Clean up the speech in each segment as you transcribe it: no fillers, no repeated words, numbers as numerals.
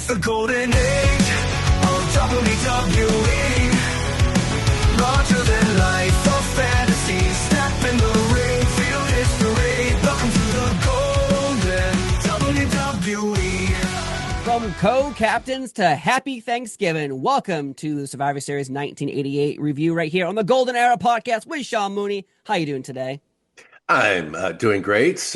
It's the golden age of WWE. Larger than life of fantasy. Step in the ring, feel history. Welcome to the golden WWE. From co-captains to happy Thanksgiving, welcome to the Survivor Series 1988 review right here on the Golden Era podcast with Sean Mooney. How you doing today? I'm doing great.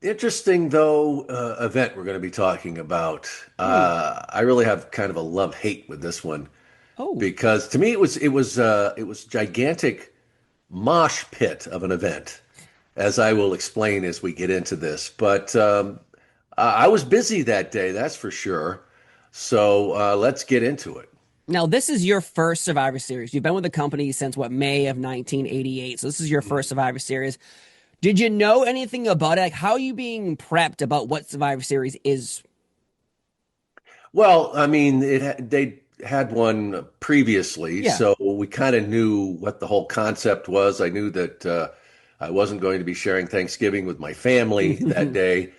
Interesting, though, event we're going to be talking about. I really have kind of a love-hate with this one. Oh, Because to me, it was gigantic mosh pit of an event, as I will explain as we get into this. But I was busy that day, that's for sure. So let's get into it. now this is your first Survivor Series. You've been with the company since May of 1988. So this is your first Survivor Series. Did you know anything about it? Like, how are you being prepped about what Survivor Series is? Well, I mean, they had one previously, Yeah. so we kind of knew what the whole concept was. I knew that I wasn't going to be sharing Thanksgiving with my family that day,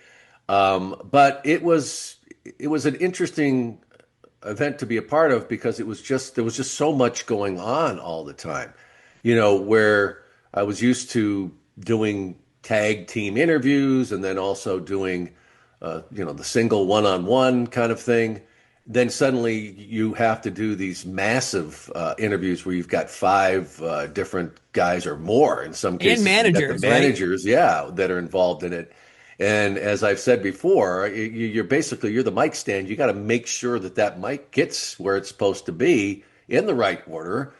but it was an interesting event to be a part of because there was just so much going on all the time. You know, where I was used to doing tag team interviews and then also doing the single one-on-one kind of thing. Then suddenly you have to do these massive interviews where you've got five different guys or more in some cases. And managers, You've got the managers, yeah, that are involved in it. And as I've said before, you're the mic stand. You got to make sure that mic gets where it's supposed to be in the right order.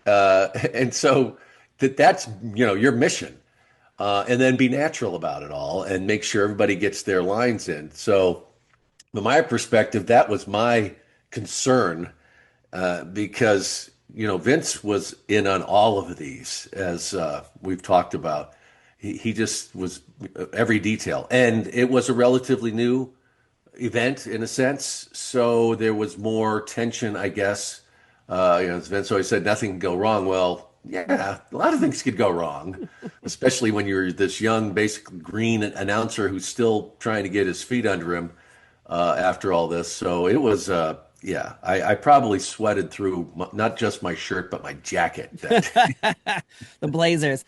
And so that's your mission. And then be natural about it all and make sure everybody gets their lines in. So from my perspective, that was my concern because, Vince was in on all of these, as we've talked about. He just was every detail. And it was a relatively new event in a sense. So there was more tension, I guess. As Vince always said, nothing can go wrong. Well, yeah, a lot of things could go wrong, especially when you're this young, basically green announcer who's still trying to get his feet under him after all this. So it was, I probably sweated through not just my shirt, but my jacket. The Blazers.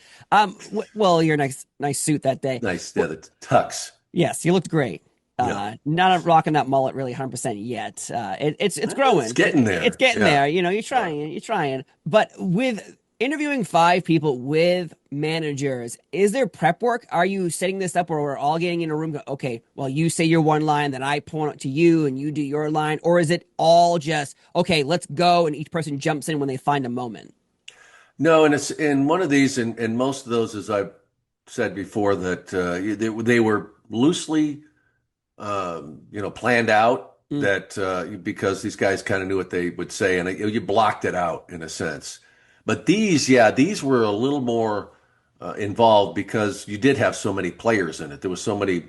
Well, your nice suit that day. Nice, yeah, the tux. Yes, you looked great. Yeah. Not rocking that mullet really 100% yet. It's growing. It's getting there. It's getting there. You're trying. But with interviewing five people with managers, is there prep work? Are you setting this up where we're all getting in a room? Okay, well, you say your one line, then I point it to you and you do your line. Or is it all just, okay, let's go, and each person jumps in when they find a moment? No, and it's in one of these, and most of those, as I've said before, that they were loosely planned out that because these guys kind of knew what they would say, and you blocked it out in a sense. But these were a little more involved because you did have so many players in it. There was so many,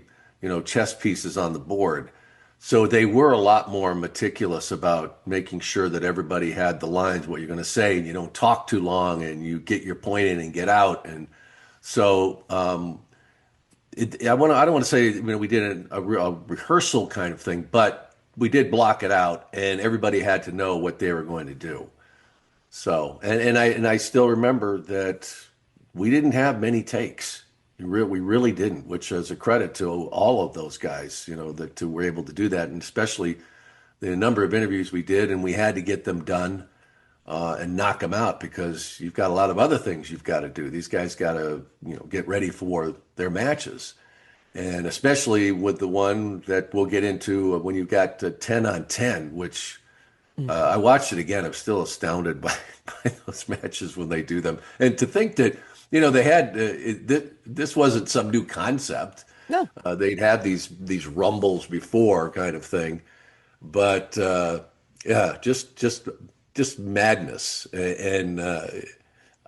chess pieces on the board. So they were a lot more meticulous about making sure that everybody had the lines, what you're going to say, and you don't talk too long, and you get your point in and get out. And so I don't want to say we did a rehearsal kind of thing, but we did block it out, and everybody had to know what they were going to do. So and I still remember that we didn't have many takes. We really didn't, which is a credit to all of those guys, that were able to do that, and especially the number of interviews we did, and we had to get them done and knock them out because you've got a lot of other things you've got to do. These guys got to get ready for their matches, and especially with the one that we'll get into when you've got 10 on 10, which I watched it again. I'm still astounded by those matches when they do them, and to think that they had this wasn't some new concept. No, they'd had these rumbles before, kind of thing, but just madness. And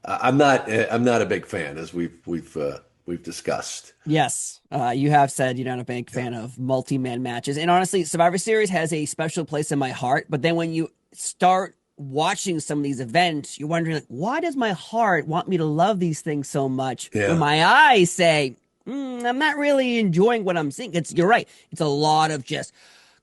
I'm not a big fan, as we've discussed. Yes, you have said you're not a big fan of multi-man matches. And honestly, Survivor Series has a special place in my heart. But then when you start watching some of these events, you're wondering, why does my heart want me to love these things so much? Yeah. When my eyes say, I'm not really enjoying what I'm seeing. You're right. It's a lot of just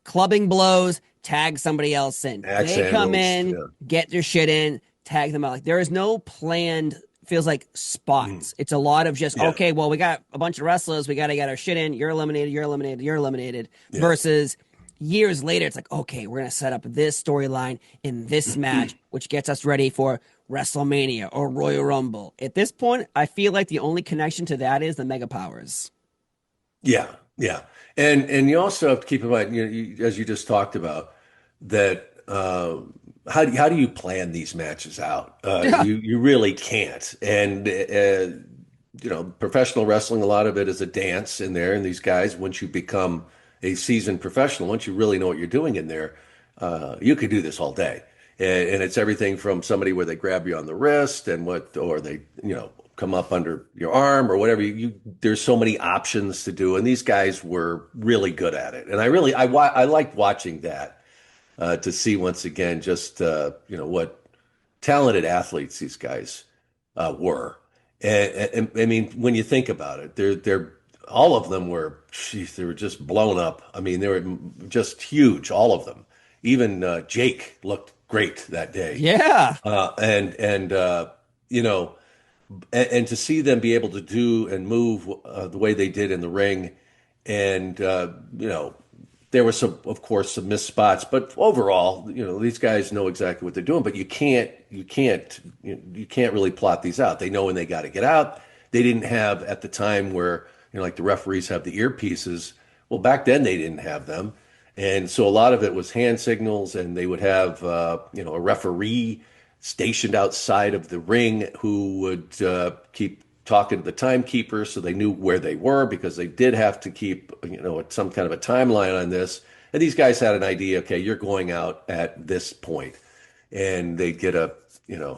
clubbing blows, tag somebody else in. Axe They come handles, in, get their shit in, tag them out. Like there is no planned, feels like spots. It's a lot of just, Yeah. okay, well, we got a bunch of wrestlers, we got to get our shit in. You're eliminated, you're eliminated, you're eliminated. Yeah. Versus years later, it's like, okay, we're going to set up this storyline in this match, which gets us ready for WrestleMania or Royal Rumble. At this point, I feel like the only connection to that is the Mega Powers. Yeah, yeah, and you also have to keep in mind, as you just talked about, that how do you plan these matches out? You really can't, and professional wrestling, a lot of it is a dance in there, and these guys, once you become a seasoned professional, once you really know what you're doing in there, you could do this all day, and it's everything from somebody where they grab you on the wrist or they come up under your arm or whatever. There's so many options to do, and these guys were really good at it. And I liked watching that to see once again just what talented athletes these guys were. And I mean, when you think about it, they're all of them were, they were just blown up. I mean, they were just huge, all of them. Even Jake looked great that day. Yeah. And to see them be able to do and move the way they did in the ring, and there were of course, some missed spots, but overall, these guys know exactly what they're doing. But you can't really plot these out. They know when they got to get out. They didn't have at the time where like the referees have the earpieces. Well, back then they didn't have them, and so a lot of it was hand signals, and they would have a referee stationed outside of the ring who would keep talking to the timekeeper so they knew where they were, because they did have to keep some kind of a timeline on this. And these guys had an idea, okay, you're going out at this point, and they'd get a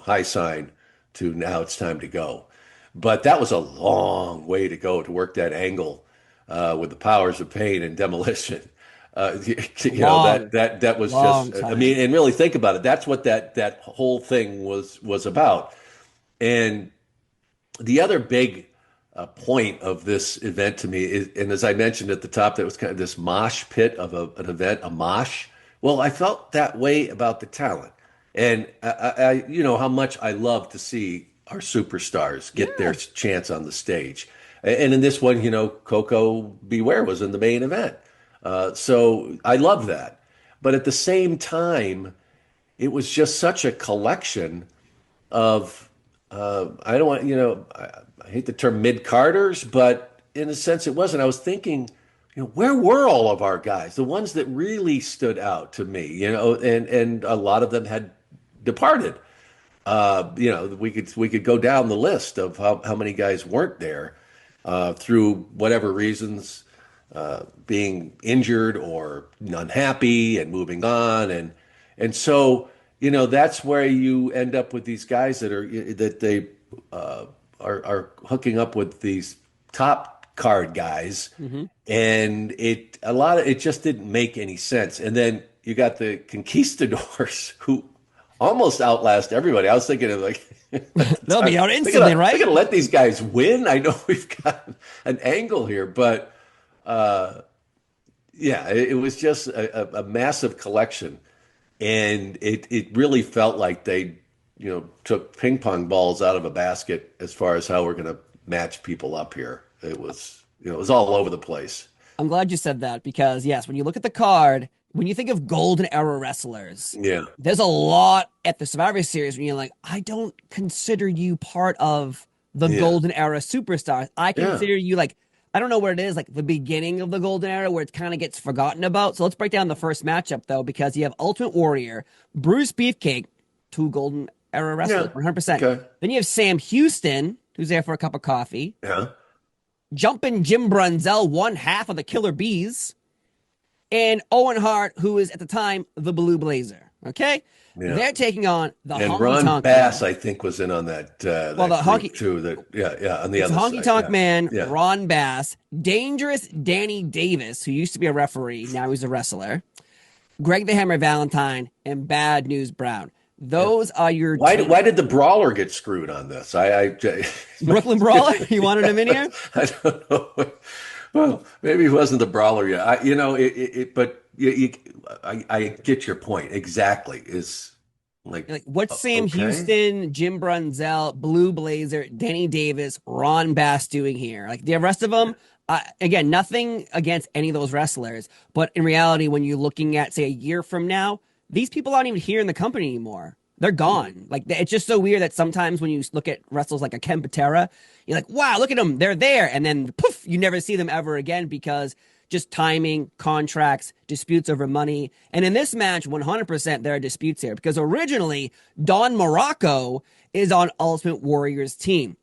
high sign to now it's time to go. But that was a long way to go to work that angle with the powers of pain and demolition. That was just, time. I mean, and really think about it. That's what that whole thing was about. And the other big point of this event to me is, and as I mentioned at the top, that was kind of this mosh pit of an event, a mosh. Well, I felt that way about the talent, and I how much I love to see our superstars get their chance on the stage. And in this one, Koko Beware was in the main event. So I love that. But at the same time, it was just such a collection of, I don't want, I hate the term mid-carders, but in a sense it wasn't. I was thinking, where were all of our guys? The ones that really stood out to me, and a lot of them had departed. We could go down the list of how many guys weren't there through whatever reasons. Being injured or unhappy and moving on, and so that's where you end up with these guys that are hooking up with these top card guys, and it just didn't make any sense. And then you got the conquistadors who almost outlast everybody. I was thinking of like they'll be out instantly, right? We're gonna let these guys win. I know we've got an angle here, but. It was just a massive collection, and it really felt like they, took ping pong balls out of a basket as far as how we're going to match people up here. It was all over the place. I'm glad you said that, because yes, when you look at the card, when you think of golden era wrestlers, there's a lot at the Survivor Series when you're like, I don't consider you part of the golden era superstars. I consider you like, I don't know where it is, like the beginning of the golden era where it kind of gets forgotten about. So let's break down the first matchup, though, because you have Ultimate Warrior, Bruce Beefcake, two golden era wrestlers, 100%. Okay. Then you have Sam Houston, who's there for a cup of coffee. Yeah. Jumpin' Jim Brunzell, one half of the Killer Bees. And Owen Hart, who is at the time the Blue Blazer. Okay? Yeah. They're taking on the and Honky Ron Tonk Bass, Man. I think, was in on that. The Honky too. On the other Honky side. Tonk Man, Ron Bass, Dangerous Danny Davis, who used to be a referee, now he's a wrestler, Greg the Hammer Valentine, and Bad News Brown. Those are your. Why did the Brawler get screwed on this? Brooklyn Brawler? You wanted him in here? I don't know. Well, maybe he wasn't the Brawler yet. But I get your point exactly. Is like, Like, what's Sam okay, Houston, Jim Brunzell, Blue Blazer, Denny Davis, Ron Bass doing here? Like the rest of them, again, nothing against any of those wrestlers, but in reality, when you're looking at, say, a year from now, these people aren't even here in the company anymore. They're gone. Like it's just so weird that sometimes when you look at wrestlers like a Ken Patera, you're like, wow, look at them, they're there, and then poof, you never see them ever again because just timing, contracts, disputes over money. And in this match, 100% there are disputes here because originally Don Muraco is on Ultimate Warrior's team.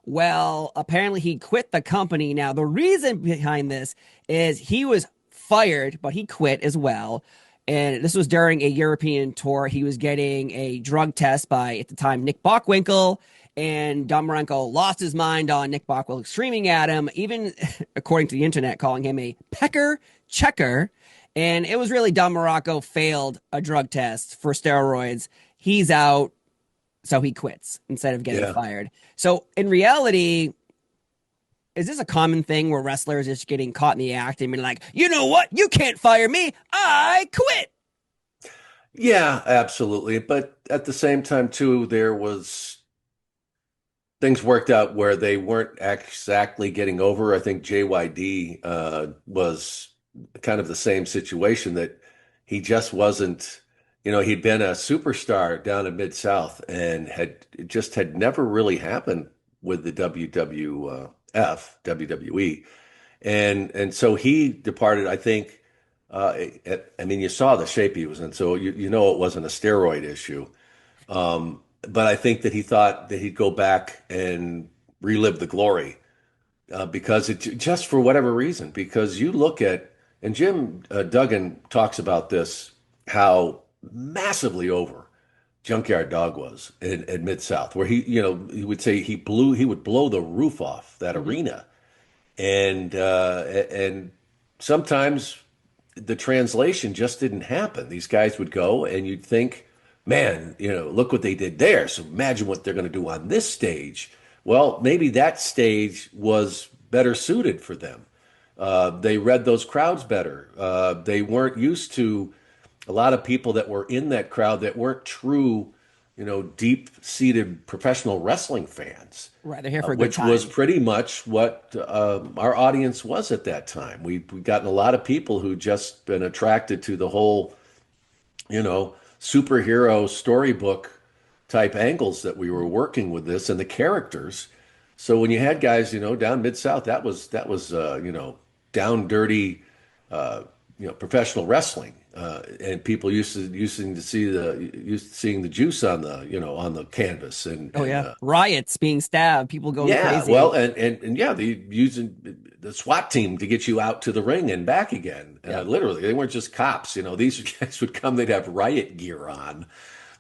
Well, apparently he quit the company. Now, the reason behind this is he was fired, but he quit as well. And this was during a European tour. He was getting a drug test by, at the time, Nick Bockwinkel. And Don Marenko lost his mind on Nick Bockwinkel, screaming at him, even according to the internet, calling him a pecker checker. And it was really Don Muraco failed a drug test for steroids. He's out, so he quits instead of getting yeah. fired. So in reality, is this a common thing where wrestlers is getting caught in the act and being like, you know what? You can't fire me. I quit. Yeah, absolutely. But at the same time, too, there was things worked out where they weren't exactly getting over. I think JYD was kind of the same situation that he just wasn't, he'd been a superstar down in Mid-South and it just had never really happened with the WWE. And so he departed, I think, I mean, you saw the shape he was in, so you know it wasn't a steroid issue. But I think that he thought that he'd go back and relive the glory because just for whatever reason, because you look at, and Jim Duggan talks about this, how massively over Junkyard Dog was in Mid-South, where he would say he would blow the roof off that Mm-hmm. arena. And sometimes the translation just didn't happen. These guys would go and you'd think, man, look what they did there. So imagine what they're going to do on this stage. Well, maybe that stage was better suited for them. They read those crowds better. They weren't used to a lot of people that were in that crowd that weren't true, deep-seated professional wrestling fans, Right. They're here for a good which was time. pretty much what our audience was at that time. We'd gotten a lot of people who just been attracted to the whole, superhero storybook type angles that we were working with this and the characters. So when you had guys, down Mid-South, that was down dirty, professional wrestling. And people used to seeing the juice on the canvas Oh, and yeah. Riots, being stabbed, people going yeah, crazy. well, and yeah, they using the SWAT team to get you out to the ring and back again. Yeah. Literally, they weren't just cops. These guys would come, they'd have riot gear on,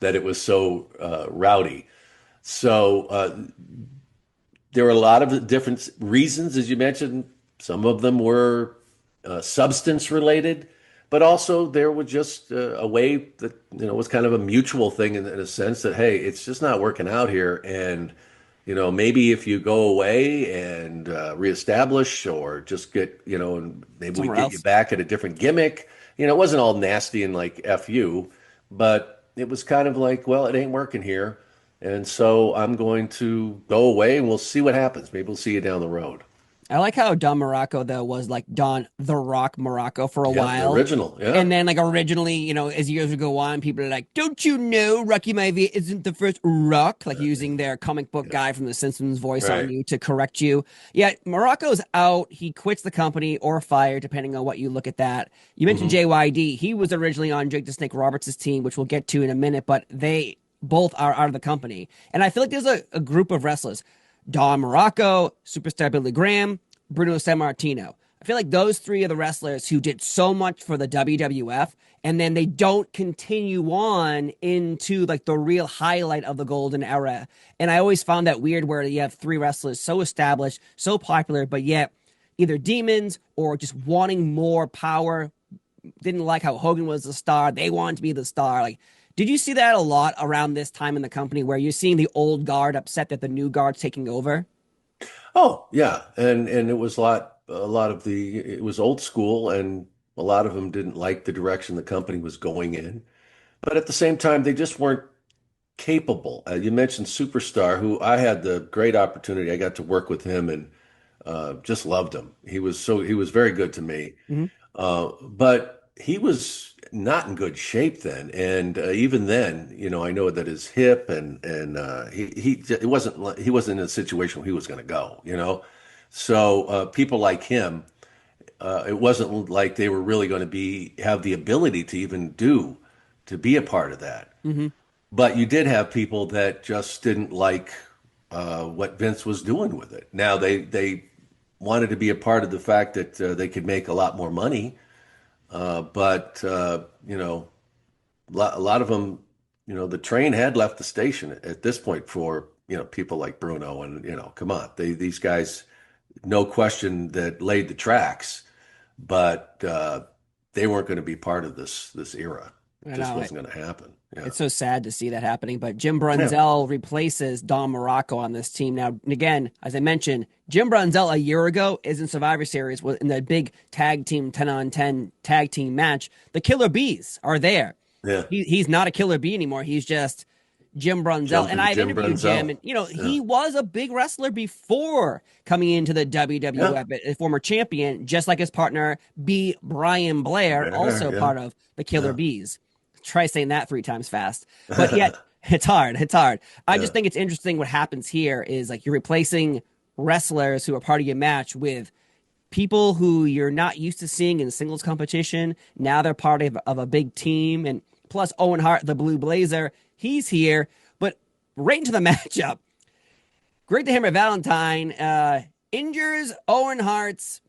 that it was so rowdy. So there were a lot of different reasons, as you mentioned. Some of them were substance related, but also there was just a way that was kind of a mutual thing in a sense that hey, it's just not working out here, and maybe if you go away and reestablish or just get and maybe we Somewhere get you else. back at a different gimmick. It wasn't all nasty and like F you, but it was kind of like, well, it ain't working here. And so I'm going to go away and we'll see what happens. Maybe we'll see you down the road. I like how Don Morocco though was like Don the Rock Morocco for a Yeah, the while. original. Yeah. And then like originally, as years would go on, people are like, don't you know Rocky Maivia isn't the first Rock? Like using their comic book Yeah. guy from The Simpsons voice on Right. you to correct you. Yeah, Morocco's out. He quits the company or fired, depending on what you look at that. You mentioned Hmm. JYD. He was originally on Jake the Snake Roberts' team, which we'll get to in a minute, but they both are out of the company. And I feel like there's a group of wrestlers. Don Morocco, Superstar Billy Graham, Bruno Sammartino. I feel like those three are the wrestlers who did so much for the WWF, and then they don't continue on into like the real highlight of the golden era. And I always found that weird where you have three wrestlers so established, so popular, but yet either demons or just wanting more power. Didn't like how Hogan was the star. They wanted to be the star. Like, did you see that a lot around this time in the company where you're seeing the old guard upset that the new guard's taking over? Oh, yeah. And it was a lot of it was old school and A lot of them didn't like the direction the company was going in. But at the same time, they just weren't capable. You mentioned Superstar, who I had the great opportunity. I got to work with him and just loved him. He was very good to me. Mhm. But he was not in good shape then, and even then, I know that his hip and he wasn't in a situation where he was going to go. So people like him, it wasn't like they were really going to have the ability to even to be a part of that. Mhm. But you did have people that just didn't like what Vince was doing with it. Now they wanted to be a part of the fact that they could make a lot more money, but a lot of them, the train had left the station at this point for people like Bruno and come on, these guys, no question that laid the tracks, but they weren't going to be part of this era. It I just know. wasn't going to happen. Yeah. It's so sad to see that happening, but Jim Brunzell replaces Don Muraco on this team now. And again, as I mentioned, Jim Brunzell a year ago is in Survivor Series in the big tag team 10-on-10 tag team match. The Killer Bees are there. Yeah. He's not a Killer Bee anymore. He's just Jim Brunzell. And I've interviewed Jim, and he was a big wrestler before coming into the WWF, a former champion, just like his partner B. Brian Blair, also part of the Killer Bees. Try saying that 3 times fast. But yet, it's hard. It's hard. I just think it's interesting what happens here is like you're replacing wrestlers who are part of your match with people who you're not used to seeing in singles competition. Now they're part of a big team. And plus Owen Hart, the Blue Blazer, he's here. But right into the matchup. Greg the Hammer Valentine injures Owen Hart's,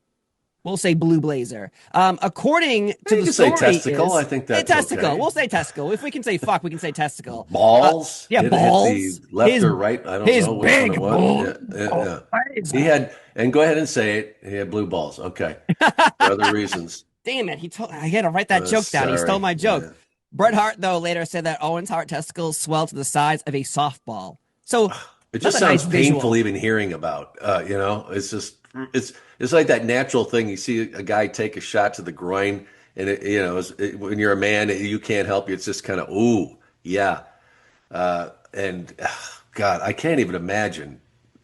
we'll say Blue Blazer. According to the story, say testicle. I think that's testicle. okay. We'll say testicle. If we can say fuck, we can say testicle. Balls. Balls. Hit the left or right. I don't know which one it was. Yeah. He had, and go ahead and say it. He had blue balls. Okay. For other reasons. Damn it! I had to write that joke down. He stole my joke. Yeah. Bret Hart, though, later said that Owen's Hart testicles swell to the size of a softball. So it just sounds painful even hearing about. It's just it's like that natural thing. You see a guy take a shot to the groin, and when you're a man, you can't help you. It's just kind of ooh, yeah, and God, I can't even imagine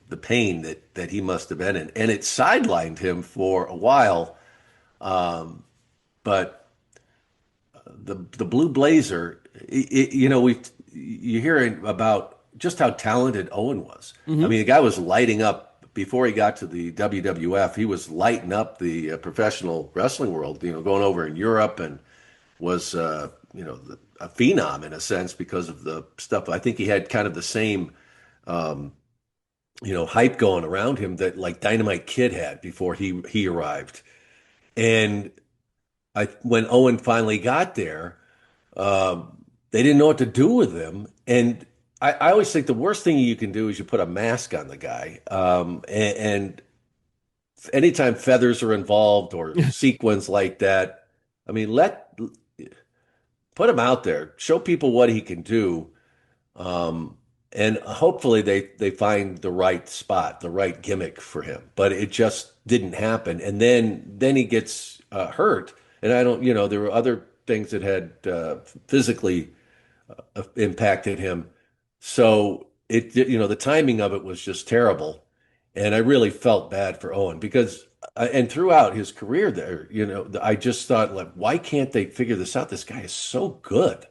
the pain that he must have been in, and it sidelined him for a while. But the Blue Blazer, you hear about just how talented Owen was. Mm-hmm. I mean, the guy was lighting up before he got to the WWF. He was lighting up the professional wrestling world, going over in Europe, and was, a phenom in a sense because of the stuff. I think he had kind of the same, hype going around him that like Dynamite Kid had before he arrived. And when Owen finally got there, they didn't know what to do with him. And I always think the worst thing you can do is you put a mask on the guy. And anytime feathers are involved or sequins like that, I mean, put him out there, show people what he can do. And hopefully they find the right spot, the right gimmick for him. But it just didn't happen. And then he gets hurt. And I don't, there were other things that had physically impacted him. So the timing of it was just terrible. And I really felt bad for Owen because, and throughout his career there, I just thought, like, why can't they figure this out? This guy is so good.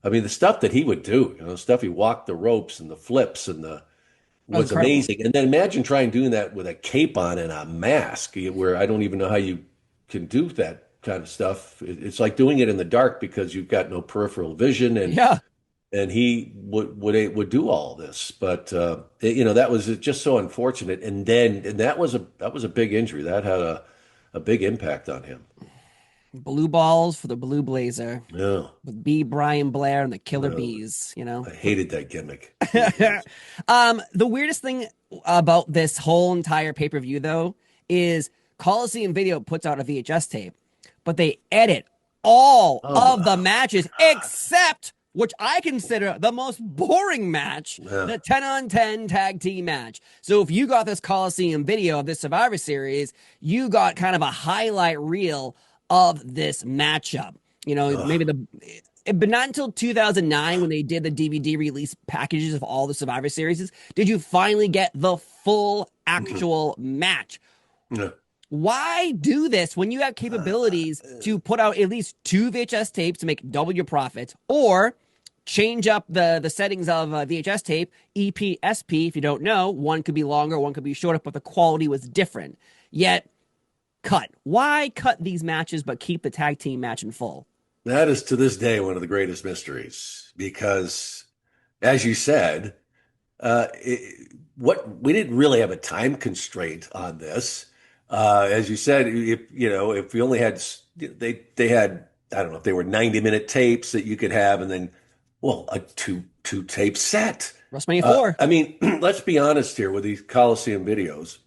I mean, the stuff that he would do, stuff he walked the ropes and the flips and was amazing. And then imagine trying doing that with a cape on and a mask, where I don't even know how you can do that kind of stuff. It's like doing it in the dark because you've got no peripheral vision, and he would do all this. But that was just so unfortunate. And that was a big injury that had a big impact on him. Blue balls for the Blue Blazer. Yeah. With B. Brian Blair and the Killer Bees, I hated that gimmick. The weirdest thing about this whole entire pay-per-view, though, is Coliseum Video puts out a VHS tape, but they edit all of the matches except, which I consider the most boring match, the 10-on-10 tag team match. So if you got this Coliseum Video of this Survivor Series, you got kind of a highlight reel of this matchup. You know, maybe but not until 2009 when they did the DVD release packages of all the Survivor Series did you finally get the full actual match. Yeah. Why do this when you have capabilities to put out at least 2 VHS tapes to make double your profits, or change up the settings of VHS tape, EP, SP, if you don't know, one could be longer, one could be shorter, but the quality was different. Yet, cut. Why cut these matches but keep the tag team match in full? That is to this day one of the greatest mysteries because, as you said, we didn't really have a time constraint on this. As you said, if we only had they had, I don't know if they were 90-minute tapes that you could have, and then a two tape set. WrestleMania 4. I mean, let's be honest here with these Coliseum videos.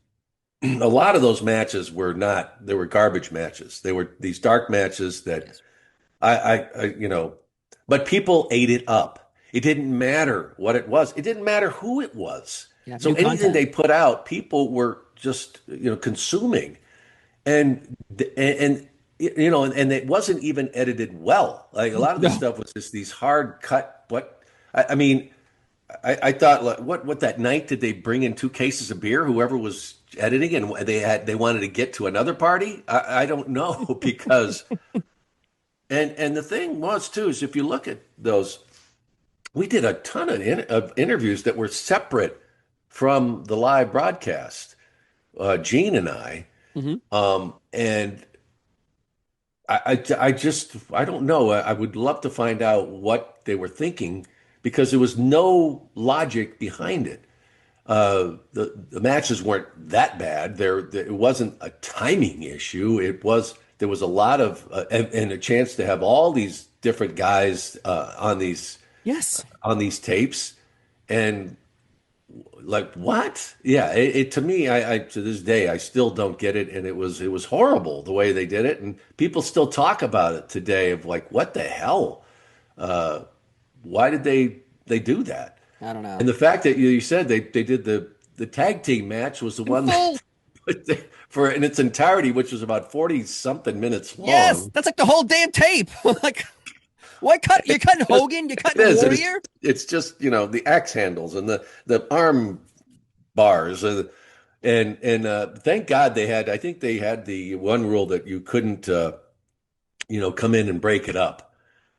A lot of those matches were garbage matches. They were these dark matches that but people ate it up. It didn't matter what it was. It didn't matter who it was. Yeah, so anything they put out, people were just, consuming, and it wasn't even edited well. Like a lot of the stuff was just these hard cut. I thought, like, what that night did they bring in 2 cases of beer? Whoever was editing, and they wanted to get to another party. I don't know because, and the thing was too is if you look at those, we did a ton of interviews that were separate from the live broadcast. Gene and I, and I don't know. I would love to find out what they were thinking because there was no logic behind it. The matches weren't that bad. It wasn't a timing issue. There was a lot of and a chance to have all these different guys on these tapes, and like what? Yeah, it to me, I to this day I still don't get it, and it was horrible the way they did it, and people still talk about it today of like, what the hell? Why did they do that? I don't know. And the fact that you said they did the tag team match was the one that for in its entirety, which was about 40 something minutes long. Yes, that's like the whole damn tape. Like, what cut? You're cutting Hogan? You're cutting Warrior? It's just, the axe handles and the arm bars and thank God I think they had the one rule that you couldn't come in and break it up.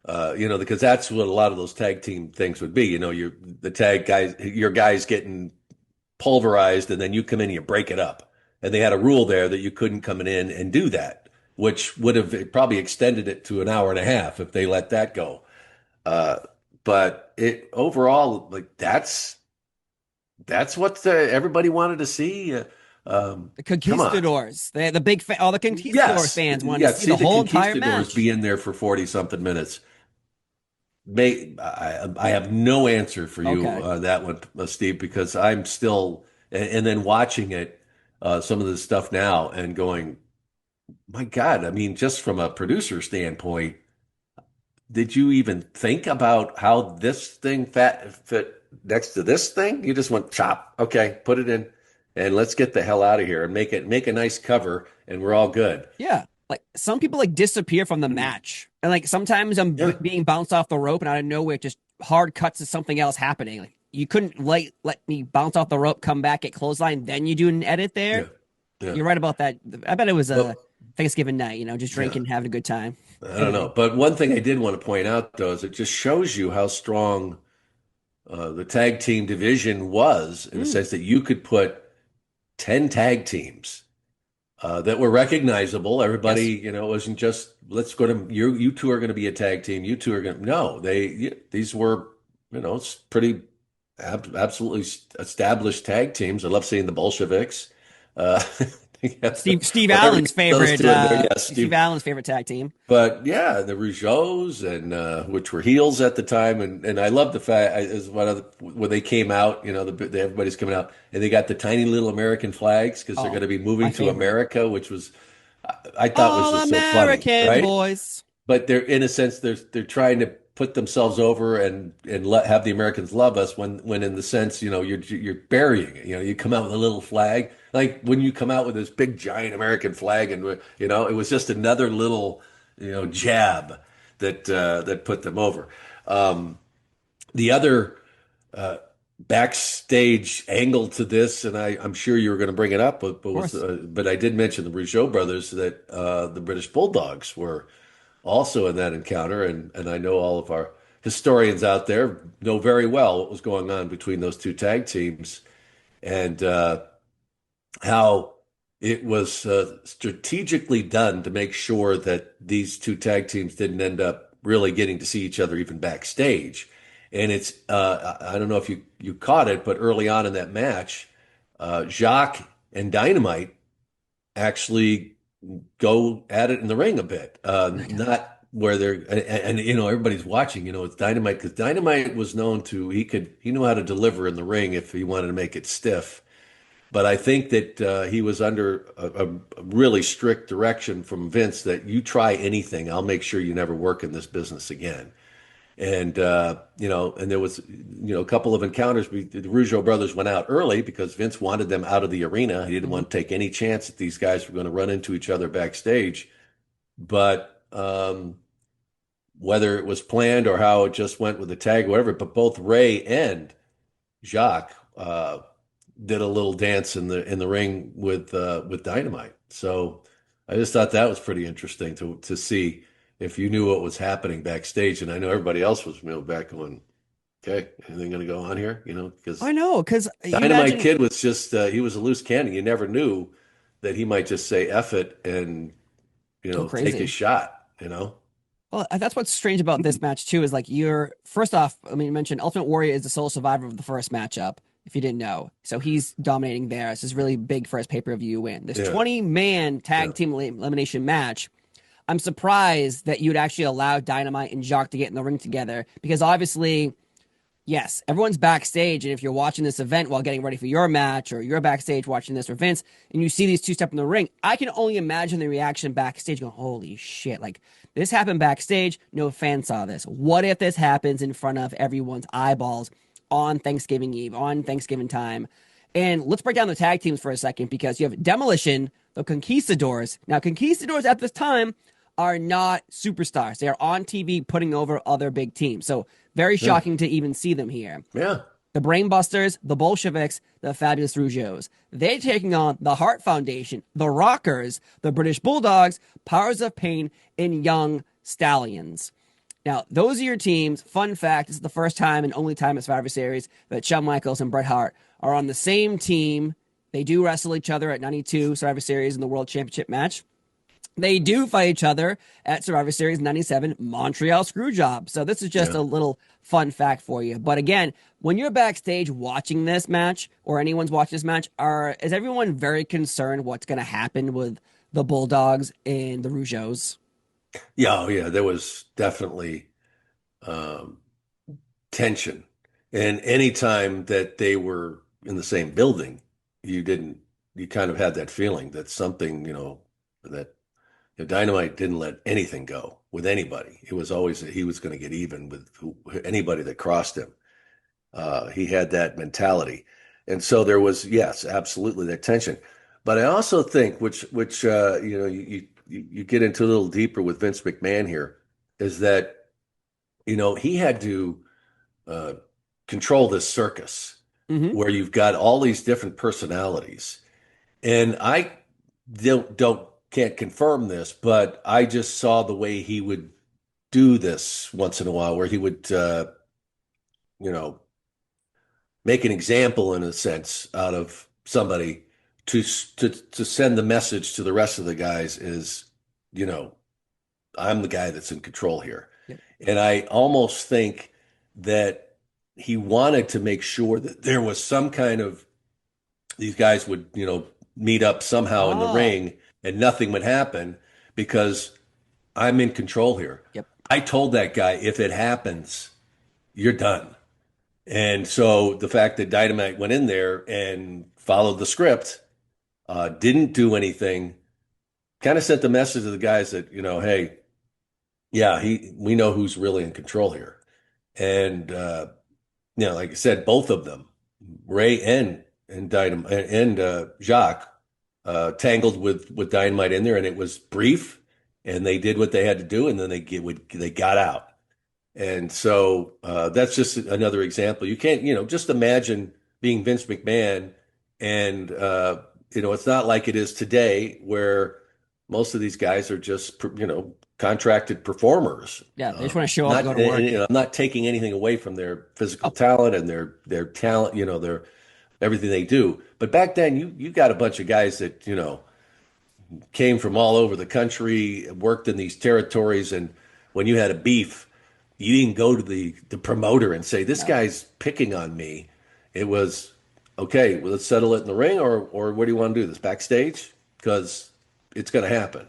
Because that's what a lot of those tag team things would be. The tag guys, your guys getting pulverized, and then you come in and you break it up. And they had a rule there that you couldn't come in and do that, which would have probably extended it to an hour and a half if they let that go. But it overall, like that's what everybody wanted to see. The Conquistadors, all the Conquistador fans wanted to see the whole entire match. Be in there for 40 something minutes. I have no answer for you on that one, Steve, because I'm still and then watching it, some of the stuff now and going, my God, I mean, just from a producer standpoint, did you even think about how this thing fit next to this thing? You just went chop, okay, put it in, and let's get the hell out of here and make a nice cover, and we're all good. Yeah. Like some people disappear from the match, and like sometimes I'm being bounced off the rope, and out of nowhere, just hard cuts to something else happening. Like you couldn't let me bounce off the rope, come back, get clothesline, then you do an edit there. Yeah. You're right about that. I bet it was a Thanksgiving night, just drinking, having a good time. I don't know, but one thing I did want to point out though is it just shows you how strong the tag team division was in the sense that you could put 10 tag teams. That were recognizable. Everybody, it wasn't just let's go to you two are going to be a tag team. You two are going to no. These were pretty absolutely established tag teams. I love seeing the Bolsheviks. Steve Allen's favorite. Steve Allen's favorite tag team. But yeah, the Rougeaus and which were heels at the time, and I love the fact when they came out, everybody's coming out, and they got the tiny little American flags because they're going to be moving to America, which was I thought was just so funny, right? Boys. But they're in a sense they're trying to put themselves over and have the Americans love us when in the sense you're burying it. You come out with a little flag. like when you come out with this big giant American flag, and it was just another little jab that put them over. Um, the other uh, backstage angle to this, and I'm sure you were going to bring it up, but Of was course. but I did mention the Rougeau brothers, that the British Bulldogs were also in that encounter, and I know all of our historians out there know very well what was going on between those two tag teams, and how it was strategically done to make sure that these two tag teams didn't end up really getting to see each other even backstage. And it's I don't know if you caught it, but early on in that match, Jacques and Dynamite actually go at it in the ring a bit. Oh my God. Not where they're everybody's watching. It's Dynamite, because Dynamite was known to he knew how to deliver in the ring if he wanted to make it stiff. But I think that he was under a really strict direction from Vince that you try anything, I'll make sure you never work in this business again. And and there was a couple of encounters. The Rougeau brothers went out early because Vince wanted them out of the arena. He didn't Mhm. want to take any chance that these guys were going to run into each other backstage. But whether it was planned or how it just went with the tag, whatever. But both Ray and Jacques did a little dance in the ring with Dynamite. So I just thought that was pretty interesting to see if you knew what was happening backstage. And I know everybody else was back going, okay, anything going to go on here? I Because know, because you Dynamite imagine Kid was just he was a loose cannon. You never knew that he might just say F it and go take his crazy. shot. Well, that's what's strange about this match too is like you're first off, I mean, you mentioned Ultimate Warrior is the sole survivor of the first matchup, if you didn't know. So he's dominating there. This is really big for his pay-per-view win. This Yeah, 20-man yeah. tag team elimination match. I'm surprised that you'd actually allow Dynamite and Jacques to get in the ring together because obviously yes, everyone's backstage, and if you're watching this event while getting ready for your match, or you're backstage watching this or Vince, and you see these two step in the ring, I can only imagine the reaction backstage going, holy shit, like this happened backstage, no fan saw this. What if this happens in front of everyone's eyeballs on Thanksgiving Eve, on Thanksgiving time? And let's break down the tag teams for a second because you have Demolition, the Conquistadors. Now, Conquistadors at this time are not superstars. They are on TV putting over other big teams. So very Yeah, shocking to even see them here. yeah, The Brainbusters, the Bolsheviks, the Fabulous Rougeaus. They're taking on the Hart Foundation, the Rockers, the British Bulldogs, Powers of Pain, and Young Stallions. Now, those are your teams. Fun fact, this is the first time and only time at Survivor Series that Shawn Michaels and Bret Hart are on the same team. They do wrestle each other at 92 Survivor Series in the World Championship match. They do fight each other at Survivor Series 97 Montreal Screwjob. So this is just yeah. a little fun fact for you. But again, when you're backstage watching this match or anyone's watching this match, is everyone very concerned what's going to happen with the Bulldogs and the Rougeaus? Yeah, oh, yeah, there was definitely um, tension. And anytime that they were in the same building, you kind of had that feeling that something, that Dynamite didn't let anything go with anybody. It was always that he was going to get even with anybody that crossed him. He had that mentality. And so there was, yes, absolutely that tension. But I also think, which you get into a little deeper with Vince McMahon here, is that he had to uh, control this circus Mm-hmm. where you've got all these different personalities. And I don't can't confirm this, but I just saw the way he would do this once in a while, where he would you know make an example in a sense out of somebody to send the message to the rest of the guys is, you know, I'm the guy that's in control here. Yep. And I almost think that he wanted to make sure that there was some kind of these guys would, meet up somehow in the Oh, ring and nothing would happen because I'm in control here. yep. I told that guy, if it happens, you're done. And so the fact that Dynamite went in there and followed the script, didn't do anything, kind of sent the message to the guys that, hey, yeah, we know who's really in control here. And like I said, both of them, Ray and Dynamite and Jacques tangled with Dynamite in there, and it was brief, and they did what they had to do, and then they got out. And so that's just another example. You can't, just imagine being Vince McMahon, and it's not like it is today where most of these guys are just, contracted performers. Yeah, they just want to show up, Not, and go to work. and, I'm not taking anything away from their physical talent and their talent, their everything they do. But back then, you got a bunch of guys that, came from all over the country, worked in these territories, and when you had a beef, you didn't go to the promoter and say, "This guy's picking on me." It was, okay, well, let's settle it in the ring, or what do you want to do? This backstage? Because it's going to happen.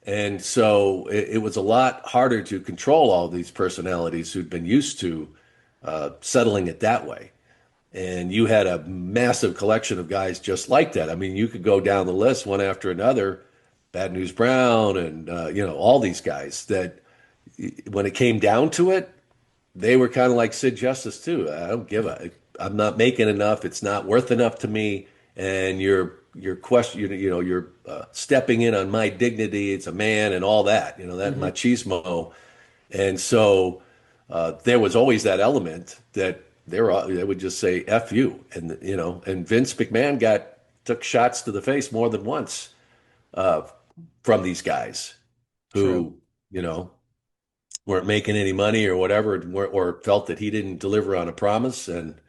And so it was a lot harder to control all these personalities who'd been used to settling it that way. And you had a massive collection of guys just like that. I mean, you could go down the list one after another, Bad News Brown and, all these guys that when it came down to it, they were kind of like Sid Justice too. I'm not making enough. It's not worth enough to me. And you're stepping in on my dignity. It's a man and all that, that machismo. And so there was always that element that they would just say "F you," and Vince McMahon took shots to the face more than once from these guys who, weren't making any money or whatever, or felt that he didn't deliver on a promise, and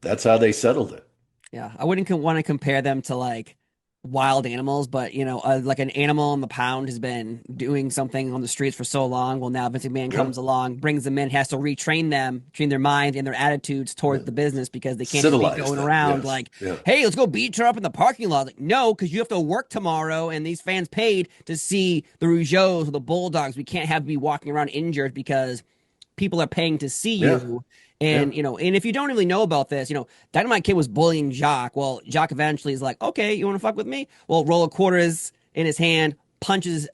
that's how they settled it. Yeah, I wouldn't want to compare them to like wild animals, but like an animal on the pound has been doing something on the streets for so long. Well, now Vince McMahon comes along, brings them in, has to retrain them, train their mind and their attitudes towards the business because they can't just be going around like, hey, let's go beat her up in the parking lot. Like, no, because you have to work tomorrow, and these fans paid to see the Rougeaus or the Bulldogs. We can't have be walking around injured because people are paying to see you. And, and if you don't really know about this, Dynamite Kid was bullying Jacques. Well, Jacques eventually is like, okay, you want to fuck with me? Well, roll of quarters in his hand, punches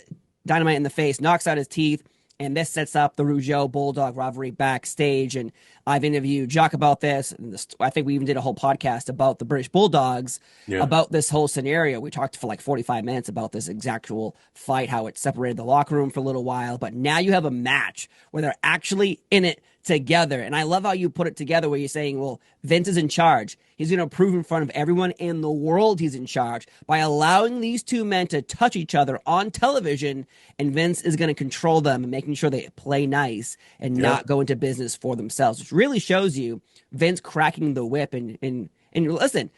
Dynamite in the face, knocks out his teeth. And this sets up the Rougeau Bulldog rivalry backstage. And I've interviewed Jacques about this. And I think we even did a whole podcast about the British Bulldogs, about this whole scenario. We talked for like 45 minutes about this exactual fight, how it separated the locker room for a little while. But now you have a match where they're actually in it together. And I love how you put it together where you're saying, well, Vince is in charge. He's going to prove in front of everyone in the world he's in charge by allowing these two men to touch each other on television. And Vince is going to control them and making sure they play nice and not go into business for themselves, which really shows you Vince cracking the whip. And listen,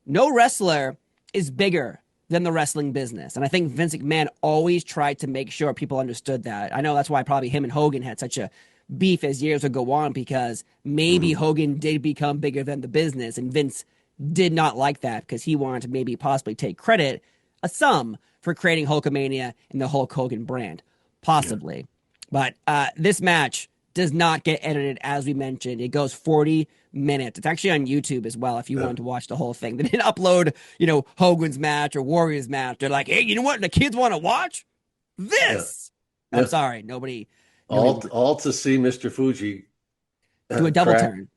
no wrestler is bigger than the wrestling business. And I think Vince McMahon always tried to make sure people understood that. I know that's why probably him and Hogan had such a beef as years would go on, because maybe Hogan did become bigger than the business, and Vince did not like that because he wanted to maybe possibly take credit, a sum, for creating Hulkamania and the Hulk Hogan brand, possibly. But this match does not get edited, as we mentioned. It goes 40 minutes. It's actually on YouTube as well if you wanted to watch the whole thing. They didn't upload, Hogan's match or Warrior's match. They're like, hey, you know what the kids want to watch? This. I'm sorry, nobody. All to see Mr. Fuji do a double turn.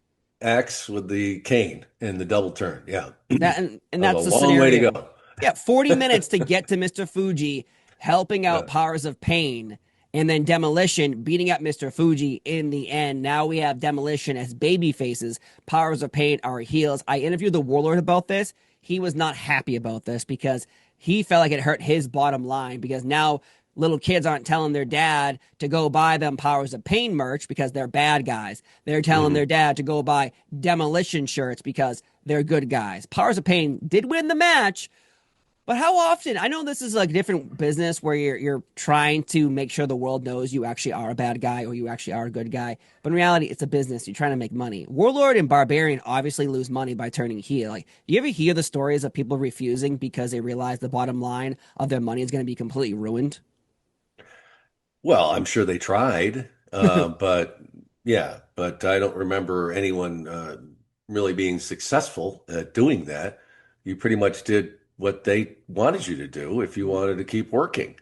Axe with the cane and the double turn. Yeah. And that's the long scenario. way to go. Yeah, 40 minutes to get to Mr. Fuji, helping out Powers of Pain, and then Demolition beating up Mr. Fuji in the end. Now we have Demolition as baby faces. Powers of Pain are heels. I interviewed the Warlord about this. He was not happy about this because he felt like it hurt his bottom line, because now little kids aren't telling their dad to go buy them Powers of Pain merch because they're bad guys. They're telling their dad to go buy Demolition shirts because they're good guys. Powers of Pain did win the match, but how often? I know this is like a different business where you're trying to make sure the world knows you actually are a bad guy or you actually are a good guy. But in reality, it's a business. You're trying to make money. Warlord and Barbarian obviously lose money by turning heel. Like, do you ever hear the stories of people refusing because they realize the bottom line of their money is going to be completely ruined? Well, I'm sure they tried, but I don't remember anyone really being successful at doing that. You pretty much did what they wanted you to do if you wanted to keep working.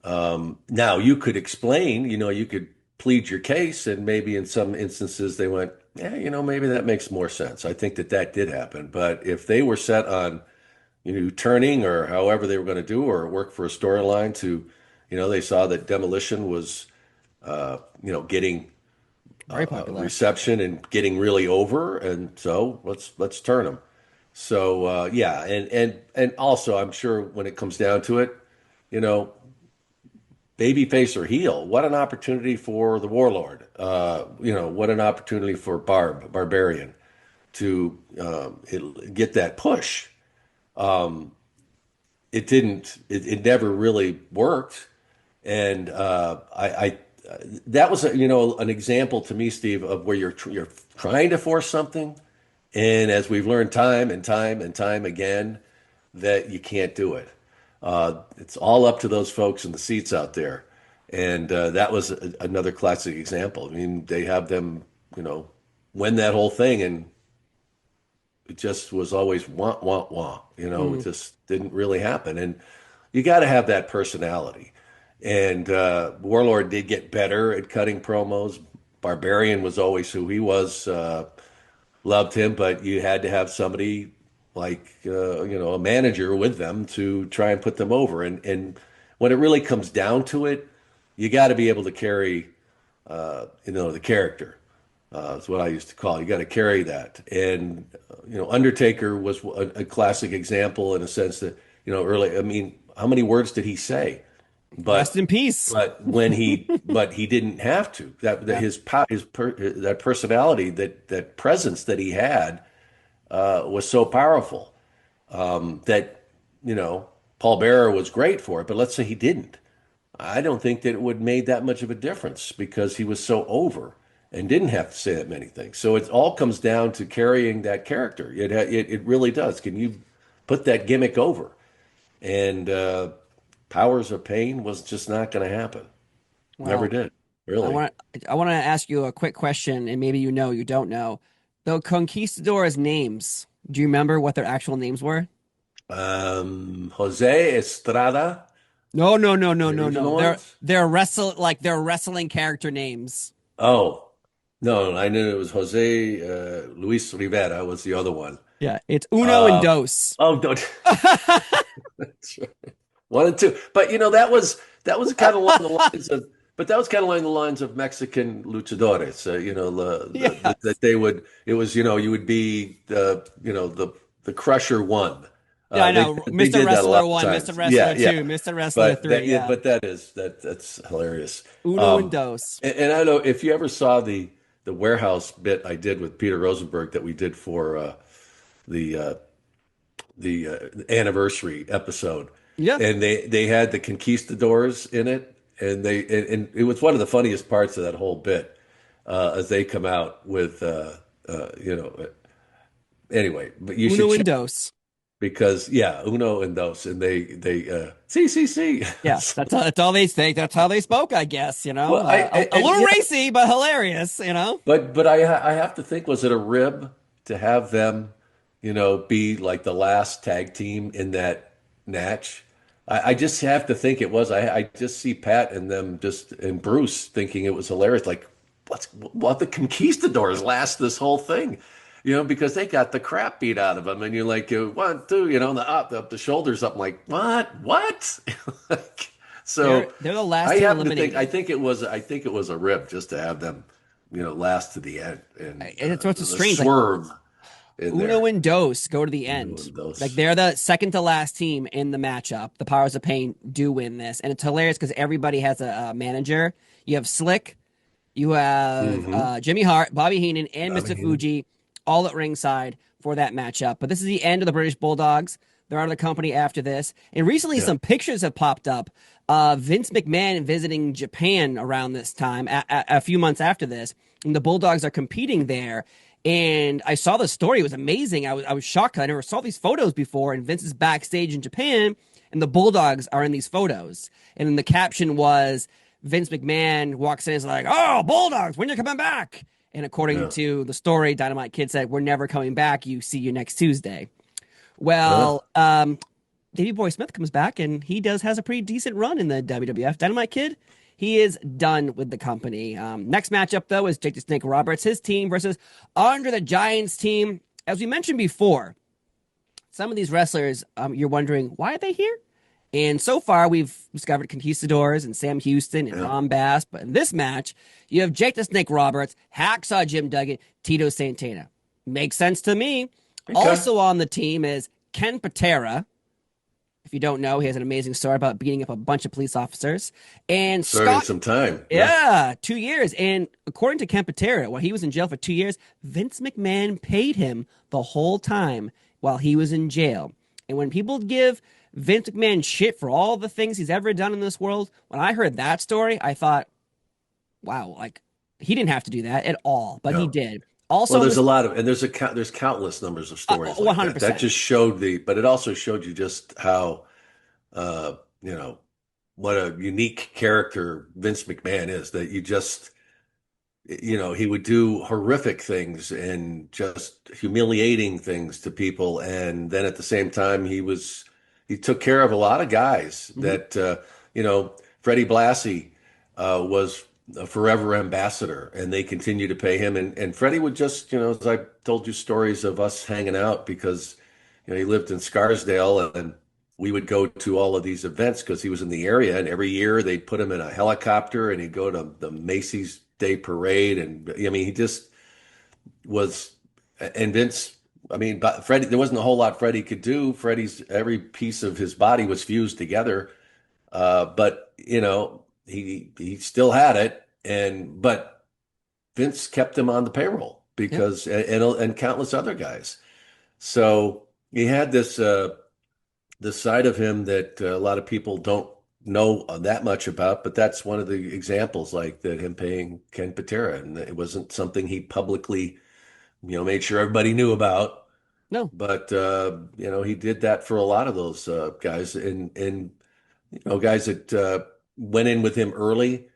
Now you could explain, you could plead your case, and maybe in some instances they went, yeah, maybe that makes more sense. I think that did happen. But if they were set on, turning or however they were going to do, or work for a storyline to, they saw that Demolition was, getting Very popular. reception and getting really over, and so let's turn them. So yeah, and also I'm sure when it comes down to it, you know, babyface or heel, what an opportunity for the Warlord. What an opportunity for Barbarian to get that push. It didn't. It never really worked, and I that was an example to me, Steve, of where you're trying to force something, and as we've learned time and time and time again, that you can't do it. It's all up to those folks in the seats out there, and that was another classic example. I mean, they have them, win that whole thing, and it just was always wah wah wah. It just didn't really happen, and you got to have that personality. And Warlord did get better at cutting promos. Barbarian was always who he was. Loved him, but you had to have somebody like a manager with them to try and put them over. And when it really comes down to it, you got to be able to carry the character. That's what I used to call it. You got to carry that. And Undertaker was a classic example in a sense that early. I mean, how many words did he say? Rest in peace. But but he didn't have to. That personality, that presence that he had, was so powerful, that Paul Bearer was great for it. But let's say he didn't. I don't think that it would have made that much of a difference because he was so over and didn't have to say that many things. So it all comes down to carrying that character. It really does. Can you put that gimmick over? And Powers of Pain was just not going to happen. Well, Never did. Really. I want to ask you a quick question, and maybe you don't know. The Conquistadors' names. Do you remember what their actual names were? Jose Estrada. No. Original ones? They're wrestling character names. Oh, no, I knew it was Jose Luis Rivera was the other one. Yeah, it's Uno and Dos. Oh, don't. That's right. 1 and 2. But that was kind of along the lines of. But that was kind of along the lines of Mexican luchadores. Yes. That they would. It was you would be the Crusher 1. Yeah, I know. They Mr. did that a lot Wrestler of 1, times. Mr. Wrestler 2, Yeah. Mr. Wrestler 3. Yeah. But that's hilarious. Uno and Dos. And I know if you ever saw the warehouse bit I did with Peter Rosenberg that we did for the anniversary episode. Yeah. And they had the conquistadors in it, and it was one of the funniest parts of that whole bit, as they come out with anyway, but you Uno should and check, Dos. because Uno and Dos, and they CCC. Yeah, that's all they say. That's how they spoke, I guess. Well, a little yeah. racy, but hilarious. But I have to think, was it a rib to have them, be like the last tag team in that match? I just have to think it was. I just see Pat and them and Bruce thinking it was hilarious. Like, what the Conquistadors last this whole thing, because they got the crap beat out of them, and you're like, 1, 2, the shoulders up. I'm like, what? So they're the last I to have to eliminate. think. I think it was a rib just to have them, last to the end. And it's what's the strange. swerve. Uno and Dos go to the end. Like they're the second to last team in the matchup. The Powers of Pain do win this, and it's hilarious because everybody has a manager. You have Slick, you have Jimmy Hart, Bobby Heenan, and Mr. Fuji all at ringside for that matchup. But this is the end of the British Bulldogs. They're out of the company after this. And recently, some pictures have popped up of Vince McMahon visiting Japan around this time, a few months after this, and the Bulldogs are competing there. And I saw the story. It was amazing. I was shocked. I never saw these photos before. And Vince is backstage in Japan, and the Bulldogs are in these photos. And then the caption was, Vince McMahon walks in and is like, "Oh, Bulldogs, when you coming back?" And according to the story, Dynamite Kid said, "We're never coming back. You see you next Tuesday." Well, Davey Boy Smith comes back, and he has a pretty decent run in the WWF. Dynamite Kid, he is done with the company. Next matchup, though, is Jake the Snake Roberts, his team versus Andre the Giant's team. As we mentioned before, some of these wrestlers, you're wondering, why are they here? And so far, we've discovered Conquistadors and Sam Houston and Ron Bass. But in this match, you have Jake the Snake Roberts, Hacksaw Jim Duggan, Tito Santana. Makes sense to me. Okay. Also on the team is Ken Patera. If you don't know, he has an amazing story about beating up a bunch of police officers. And Scott, some time. Yeah, 2 years. And according to Ken Patera, while he was in jail for 2 years, Vince McMahon paid him the whole time while he was in jail. And when people give Vince McMahon shit for all the things he's ever done in this world, when I heard that story, I thought, wow, like, he didn't have to do that at all, but he did. Also, well, there's a lot of, and there's countless numbers of stories. 100%. That just showed but it also showed you just how, what a unique character Vince McMahon is. That you just, he would do horrific things and just humiliating things to people, and then at the same time, he took care of a lot of guys. That Freddie Blassie was a forever ambassador, and they continue to pay him. And Freddie would just, as I told you stories of us hanging out, because he lived in Scarsdale, and we would go to all of these events because he was in the area, and every year they'd put him in a helicopter and he'd go to the Macy's Day Parade. And he just was. And Vince, but Freddie, there wasn't a whole lot Freddie could do. Freddie's every piece of his body was fused together, but he still had it, but Vince kept him on the payroll because and countless other guys. So he had this side of him that a lot of people don't know that much about, but that's one of the examples, like that, him paying Ken Patera, and it wasn't something he publicly made sure everybody knew about. No, but he did that for a lot of those guys, and guys that went in with him early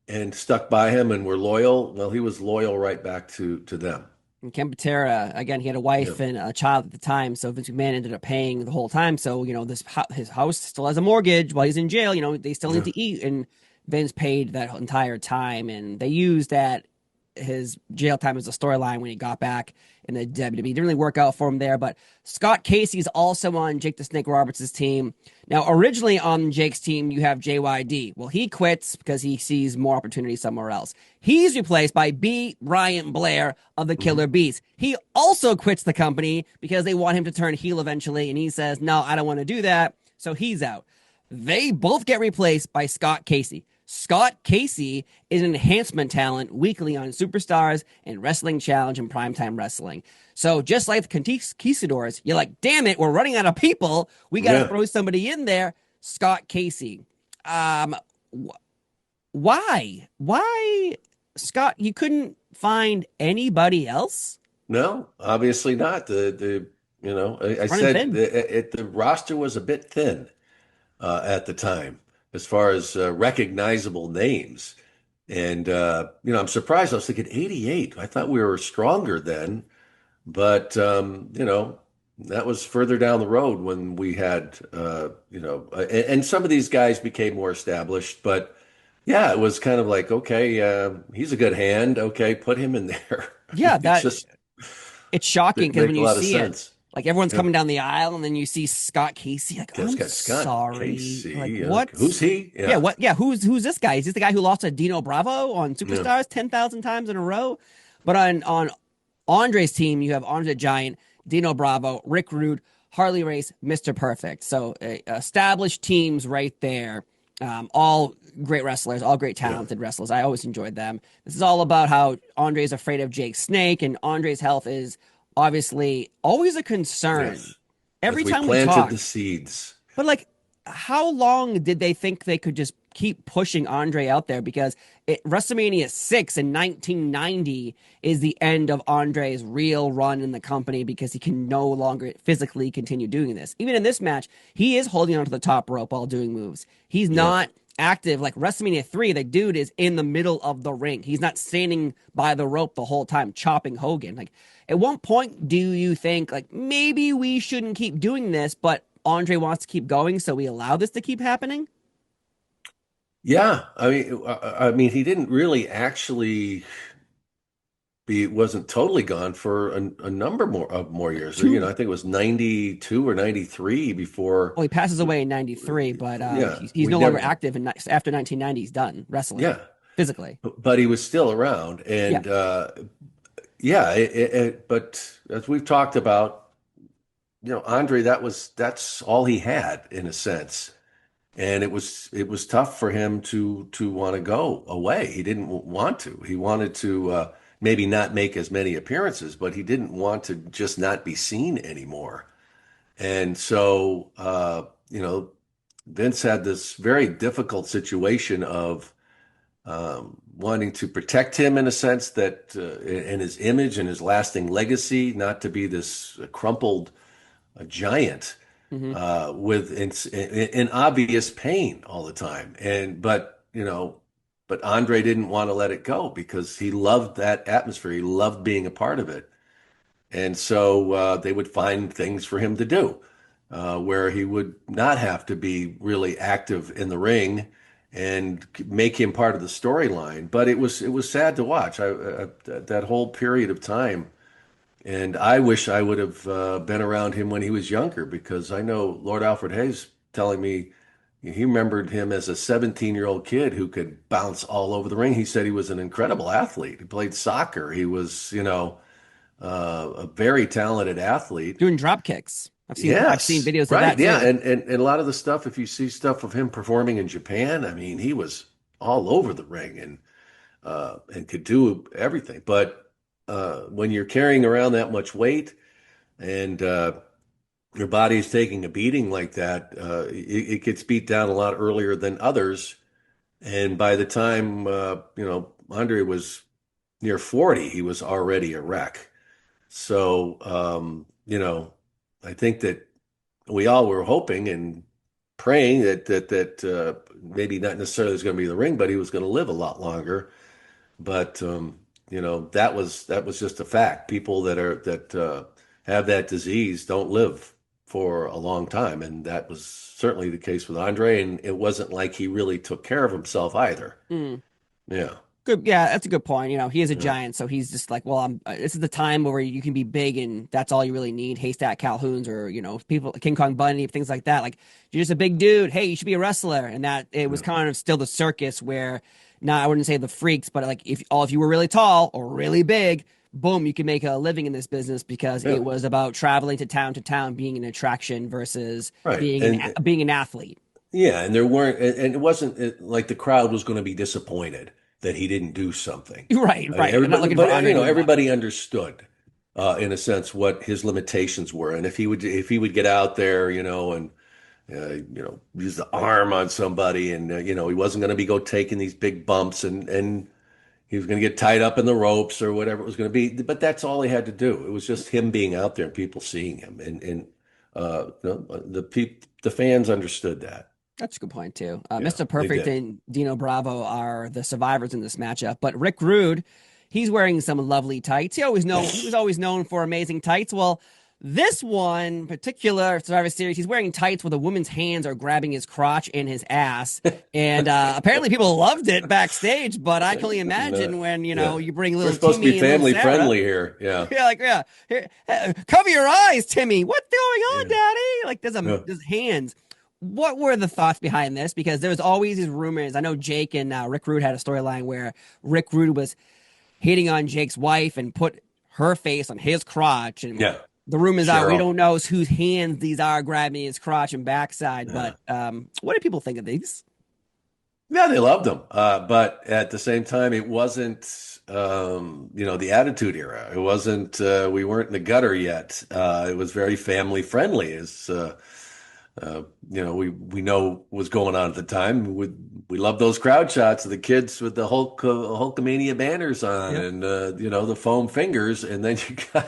and stuck by him and were loyal. Well, he was loyal right back to them. And Ken Patera, again, he had a wife and a child at the time, so Vince McMahon ended up paying the whole time. So, his house still has a mortgage while he's in jail. They still need to eat, and Vince paid that entire time. And they used his jail time as a storyline when he got back in the WWE. It didn't really work out for him there, but Scott Casey's also on Jake the Snake Roberts' team. Now, originally on Jake's team, you have JYD. Well, he quits because he sees more opportunity somewhere else. He's replaced by B. Bryant Blair of the Killer Bees. He also quits the company because they want him to turn heel eventually, and he says, no, I don't want to do that, so he's out. They both get replaced by Scott Casey. Scott Casey is an enhancement talent weekly on Superstars and Wrestling Challenge and Primetime Wrestling. So just like the Conquistadors, you're like, damn it, we're running out of people. We got to throw somebody in there. Scott Casey. Why? Scott, you couldn't find anybody else? No, obviously not. I said the roster was a bit thin at the time, as far as recognizable names. And, I'm surprised. I was thinking 88. I thought we were stronger then. But, that was further down the road when we had, and some of these guys became more established. But, yeah, it was kind of like, okay, he's a good hand. Okay, put him in there. Yeah, it's shocking because when you see it, like everyone's coming down the aisle, and then you see Scott Casey. Like, I'm sorry. Casey. Like, what? Who's he? Yeah. Who's this guy? Is this the guy who lost to Dino Bravo on Superstars 10,000 times in a row? But on Andre's team, you have Andre the Giant, Dino Bravo, Rick Rude, Harley Race, Mr. Perfect. So established teams right there. All great wrestlers, all great talented wrestlers. I always enjoyed them. This is all about how Andre's afraid of Jake Snake, and Andre's health is obviously always a concern. Yes. Every time we we planted talk. the seeds. But how long did they think they could just keep pushing Andre out there? Because WrestleMania 6 in 1990 is the end of Andre's real run in the company, because he can no longer physically continue doing this. Even in this match, he is holding onto the top rope while doing moves. He's not active. Like WrestleMania 3, the dude is in the middle of the ring. He's not standing by the rope the whole time chopping Hogan. Like, at what point do you think, like, maybe we shouldn't keep doing this, but Andre wants to keep going, so we allow this to keep happening? Yeah, I mean, he didn't really actually wasn't totally gone for a number more years. You know, Two. I think it was 92 or 93 before. Well, he passes away in '93, but Yeah, he's we no longer never. active after 1990. He's done wrestling Yeah, physically. but he was still around, Yeah. and yeah. But as we've talked about, Andre, that's all he had in a sense. And it was tough for him to want to go away. He didn't want to. He wanted to maybe not make as many appearances, but he didn't want to just not be seen anymore. And so, Vince had this very difficult situation of wanting to protect him in a sense that in his image and his lasting legacy, not to be this crumpled giant Hmm. with in obvious pain all the time. But Andre didn't want to let it go because he loved that atmosphere. He loved being a part of it. And so they would find things for him to do where he would not have to be really active in the ring and make him part of the storyline. But it was sad to watch. That whole period of time. And I wish I would have been around him when he was younger because I know Lord Alfred Hayes telling me he remembered him as a 17-year-old kid who could bounce all over the ring. He said he was an incredible athlete. He played soccer. He was, a very talented athlete. Doing drop kicks. I've seen Yes, videos of right. that Yeah. too. And a lot of the stuff, if you see stuff of him performing in Japan, I mean, he was all over the ring and could do everything. But when you're carrying around that much weight and your body's taking a beating like that, it gets beat down a lot earlier than others. And by the time, Andre was near 40, he was already a wreck. So, I think that we all were hoping and praying that maybe not necessarily was going to be the ring, but he was going to live a lot longer. But that was just a fact. People that have that disease don't live for a long time, and that was certainly the case with Andre. And it wasn't like he really took care of himself either. Mm. Yeah, Good. Yeah, that's a good point. He is a yeah, giant, so he's just like, well, this is the time where you can be big, and that's all you really need. Haystack Calhouns, or people, King Kong Bundy, things like that. Like you're just a big dude. Hey, you should be a wrestler, and that it was yeah, kind of still the circus where, not I wouldn't say the freaks, but like if you were really tall or really big, boom, you could make a living in this business because yeah. it was about traveling to town, being an attraction versus Right. being an athlete. Yeah, and there weren't, and it wasn't like the crowd was going to be disappointed that he didn't do something. Right, right. They're not Everybody, looking for but Andre to do much. everybody understood, in a sense, what his limitations were, and if he would get out there, and use the arm on somebody, and he wasn't going to be go taking these big bumps, and he was going to get tied up in the ropes or whatever it was going to be. But that's all he had to do. It was just him being out there and people seeing him, and the fans understood that. That's a good point too. Yeah, Mr. they Perfect did. and Dino Bravo are the survivors in this matchup, but Rick Rude, he's wearing some lovely tights. He was always known for amazing tights. Well, this one particular Survivor Series, he's wearing tights where the woman's hands are grabbing his crotch and his ass, and apparently people loved it backstage. But I can only imagine No, when yeah. you bring We're little supposed to be Timmy and little family Sarah. friendly here. Yeah. Yeah, like here, cover your eyes, Timmy. What's going on, Yeah. Daddy? Like Yeah. there's hands. What were the thoughts behind this? Because there was always these rumors. I know Jake and Rick Rude had a storyline where Rick Rude was hitting on Jake's wife and put her face on his crotch. And Yeah. the rumors are we Cheryl. don't know whose hands these are grabbing his crotch and backside. Yeah. But what do people think of these? Yeah, they loved him. But at the same time, it wasn't, the Attitude Era. It wasn't, we weren't in the gutter yet. It was very family friendly, as, we know was going on at the time. We love those crowd shots of the kids with the Hulkamania banners on Yep. and, the foam fingers. And then you got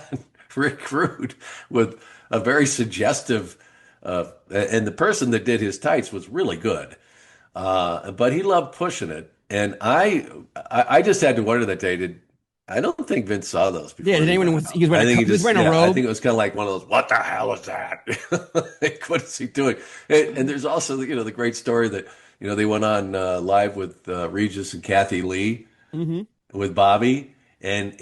Rick Rude with a very suggestive, and the person that did his tights was really good. But he loved pushing it, and I just had to wonder that day. I don't think Vince saw those Yeah, before did he anyone went was out. he was I wearing think he he was just, wearing a yeah, I robe? think it was kind of like one of those. What the hell is that? Like, what is he doing? And there's also, the great story that they went on live with Regis and Kathy Lee Hmm. with Bobby, and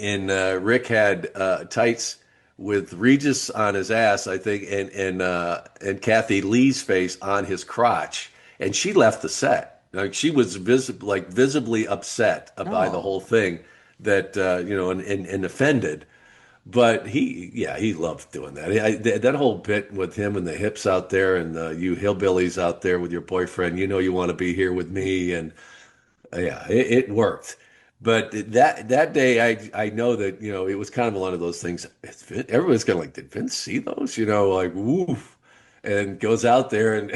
Rick had tights with Regis on his ass, I think, and Kathy Lee's face on his crotch, and she left the set. Like she was visibly upset by the Oh, whole thing, that and offended. But he loved doing that. That whole bit with him and the hips out there, and you hillbillies out there with your boyfriend, you want to be here with me, and yeah, it worked. But that day, I know that it was kind of one of those things. Everybody's kind of like, did Vince see those? Like woof, and goes out there and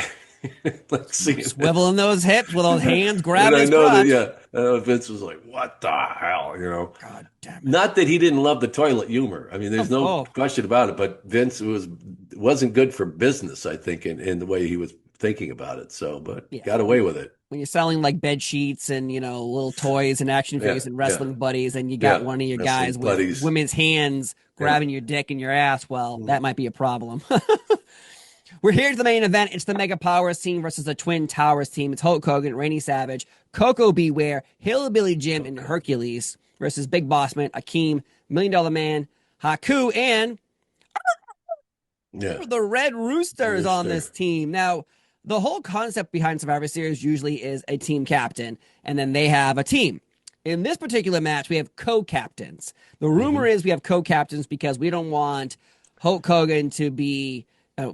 let's see. swiveling those hips with those hands And grabbing I his know that, crotch. yeah, Vince was like, what the hell, God damn it. Not that he didn't love the toilet humor. I mean, there's Of no oh, question about it. But Vince wasn't good for business, I think, in the way he was thinking about it. So, but yeah. got away with it. When you're selling like bed sheets and little toys and action Yeah, figures and yeah, wrestling buddies, and you got yeah. one of your Wrestling guys with buddies. women's hands Yeah. grabbing your dick and your ass, well, that might be a problem. We're here to the main event. It's the Mega Powers team versus the Twin Towers team. It's Hulk Hogan, Randy Savage, Koko B. Ware, Hillbilly Jim, and Hercules versus Big Boss Man, Akeem, Million Dollar Man, Haku, and Yeah. the Red Roosters on Rooster. this team. Now, the whole concept behind Survivor Series usually is a team captain, and then they have a team. In this particular match, we have co-captains. The rumor is we have co-captains because we don't want Hulk Hogan to be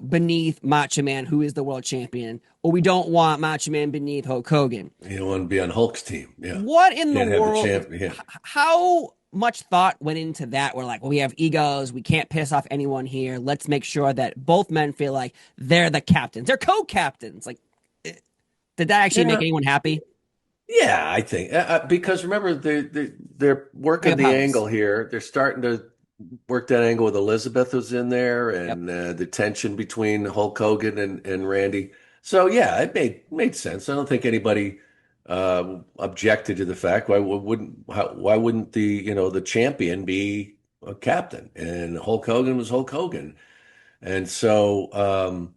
beneath Macho Man, who is the world champion, or we don't want Macho Man beneath Hulk Hogan. You don't want to be on Hulk's team. Yeah. What in the Can't have the world? champion. Yeah. How much thought went into that? We're like, well, we have egos. We can't piss off anyone here. Let's make sure that both men feel like they're the captains. They're co-captains. Like, did that actually make Yeah. anyone happy? Yeah, I think because remember they're working Mega the Powers. angle here. They're starting to work that angle with Elizabeth was in there, Yep. and the tension between Hulk Hogan and Randy. So yeah, it made sense. I don't think anybody objected to the fact why wouldn't the champion be a captain, and Hulk Hogan was Hulk Hogan. And so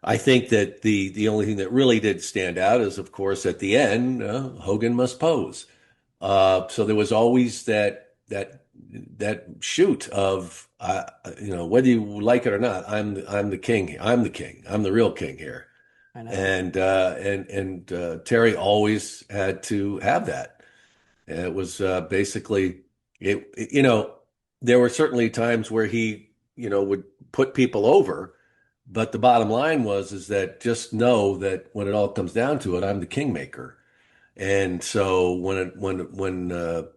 I think that the only thing that really did stand out is, of course, at the end, Hogan must pose. So there was always that shoot of whether you like it or not, I'm the king. I'm the king. I'm the real king here. I know. And Terry always had to have that. And it was basically there were certainly times where he would put people over, but the bottom line is that just know that when it all comes down to it, I'm the kingmaker. And so when the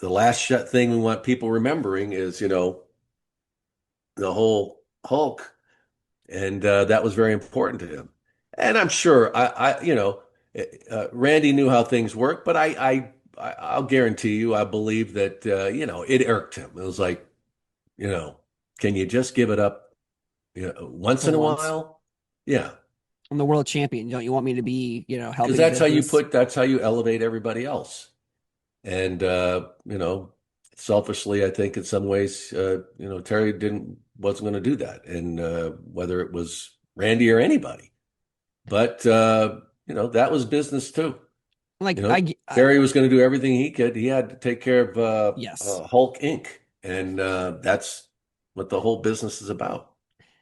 last thing we want people remembering is the whole Hulk, and that was very important to him. And I'm sure Randy knew how things work, but I'll guarantee you, I believe that it irked him. It was like, can you just give it up, once For in a once. while? Yeah, I'm the world champion. Don't you want me to be, helping because business? that's how you elevate everybody else. And selfishly, I think in some ways, Terry wasn't going to do that, and whether it was Randy or anybody, but that was business too. Like, Terry was going to do everything he could. He had to take care of yes. Hulk Inc., and that's what the whole business is about.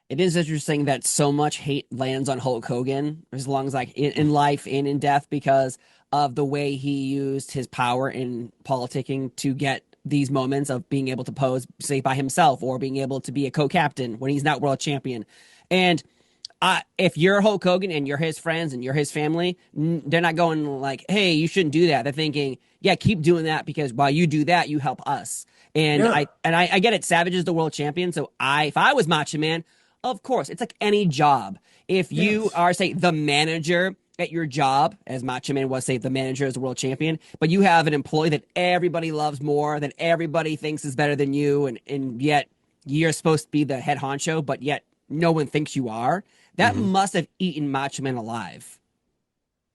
It is interesting that so much hate lands on Hulk Hogan, as long as like in life and in death, because of the way he used his power in politicking to get these moments of being able to pose, say, by himself, or being able to be a co-captain when he's not world champion. And if you're Hulk Hogan and you're his friends and you're his family, they're not going like, "Hey, you shouldn't do that." They're thinking, "Yeah, keep doing that because while you do that, you help us." And Yeah. I get it. Savage is the world champion, so if I was Macho Man, of course, it's like any job. If you Yes. are, say, the manager at your job, as Macho Man was, say, the manager as the world champion, but you have an employee that everybody loves more, that everybody thinks is better than you, and yet you're supposed to be the head honcho, but yet no one thinks you are. That Mhm. must have eaten Macho Man alive.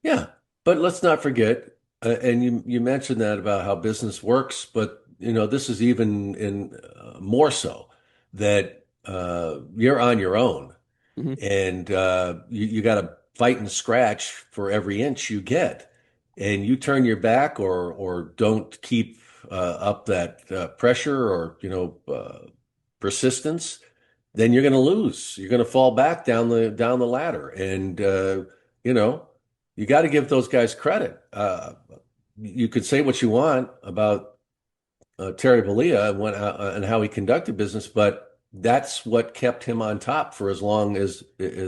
Yeah, but let's not forget, and you mentioned that about how business works, but this is even in more so that you're on your own, Hmm. and you got to fight and scratch for every inch you get. And you turn your back or don't keep up that pressure or persistence, then you're going to lose. You're going to fall back down the ladder. And you know, you got to give those guys credit. You could say what you want about Terry Bollea and how he conducted business, but that's what kept him on top for as long as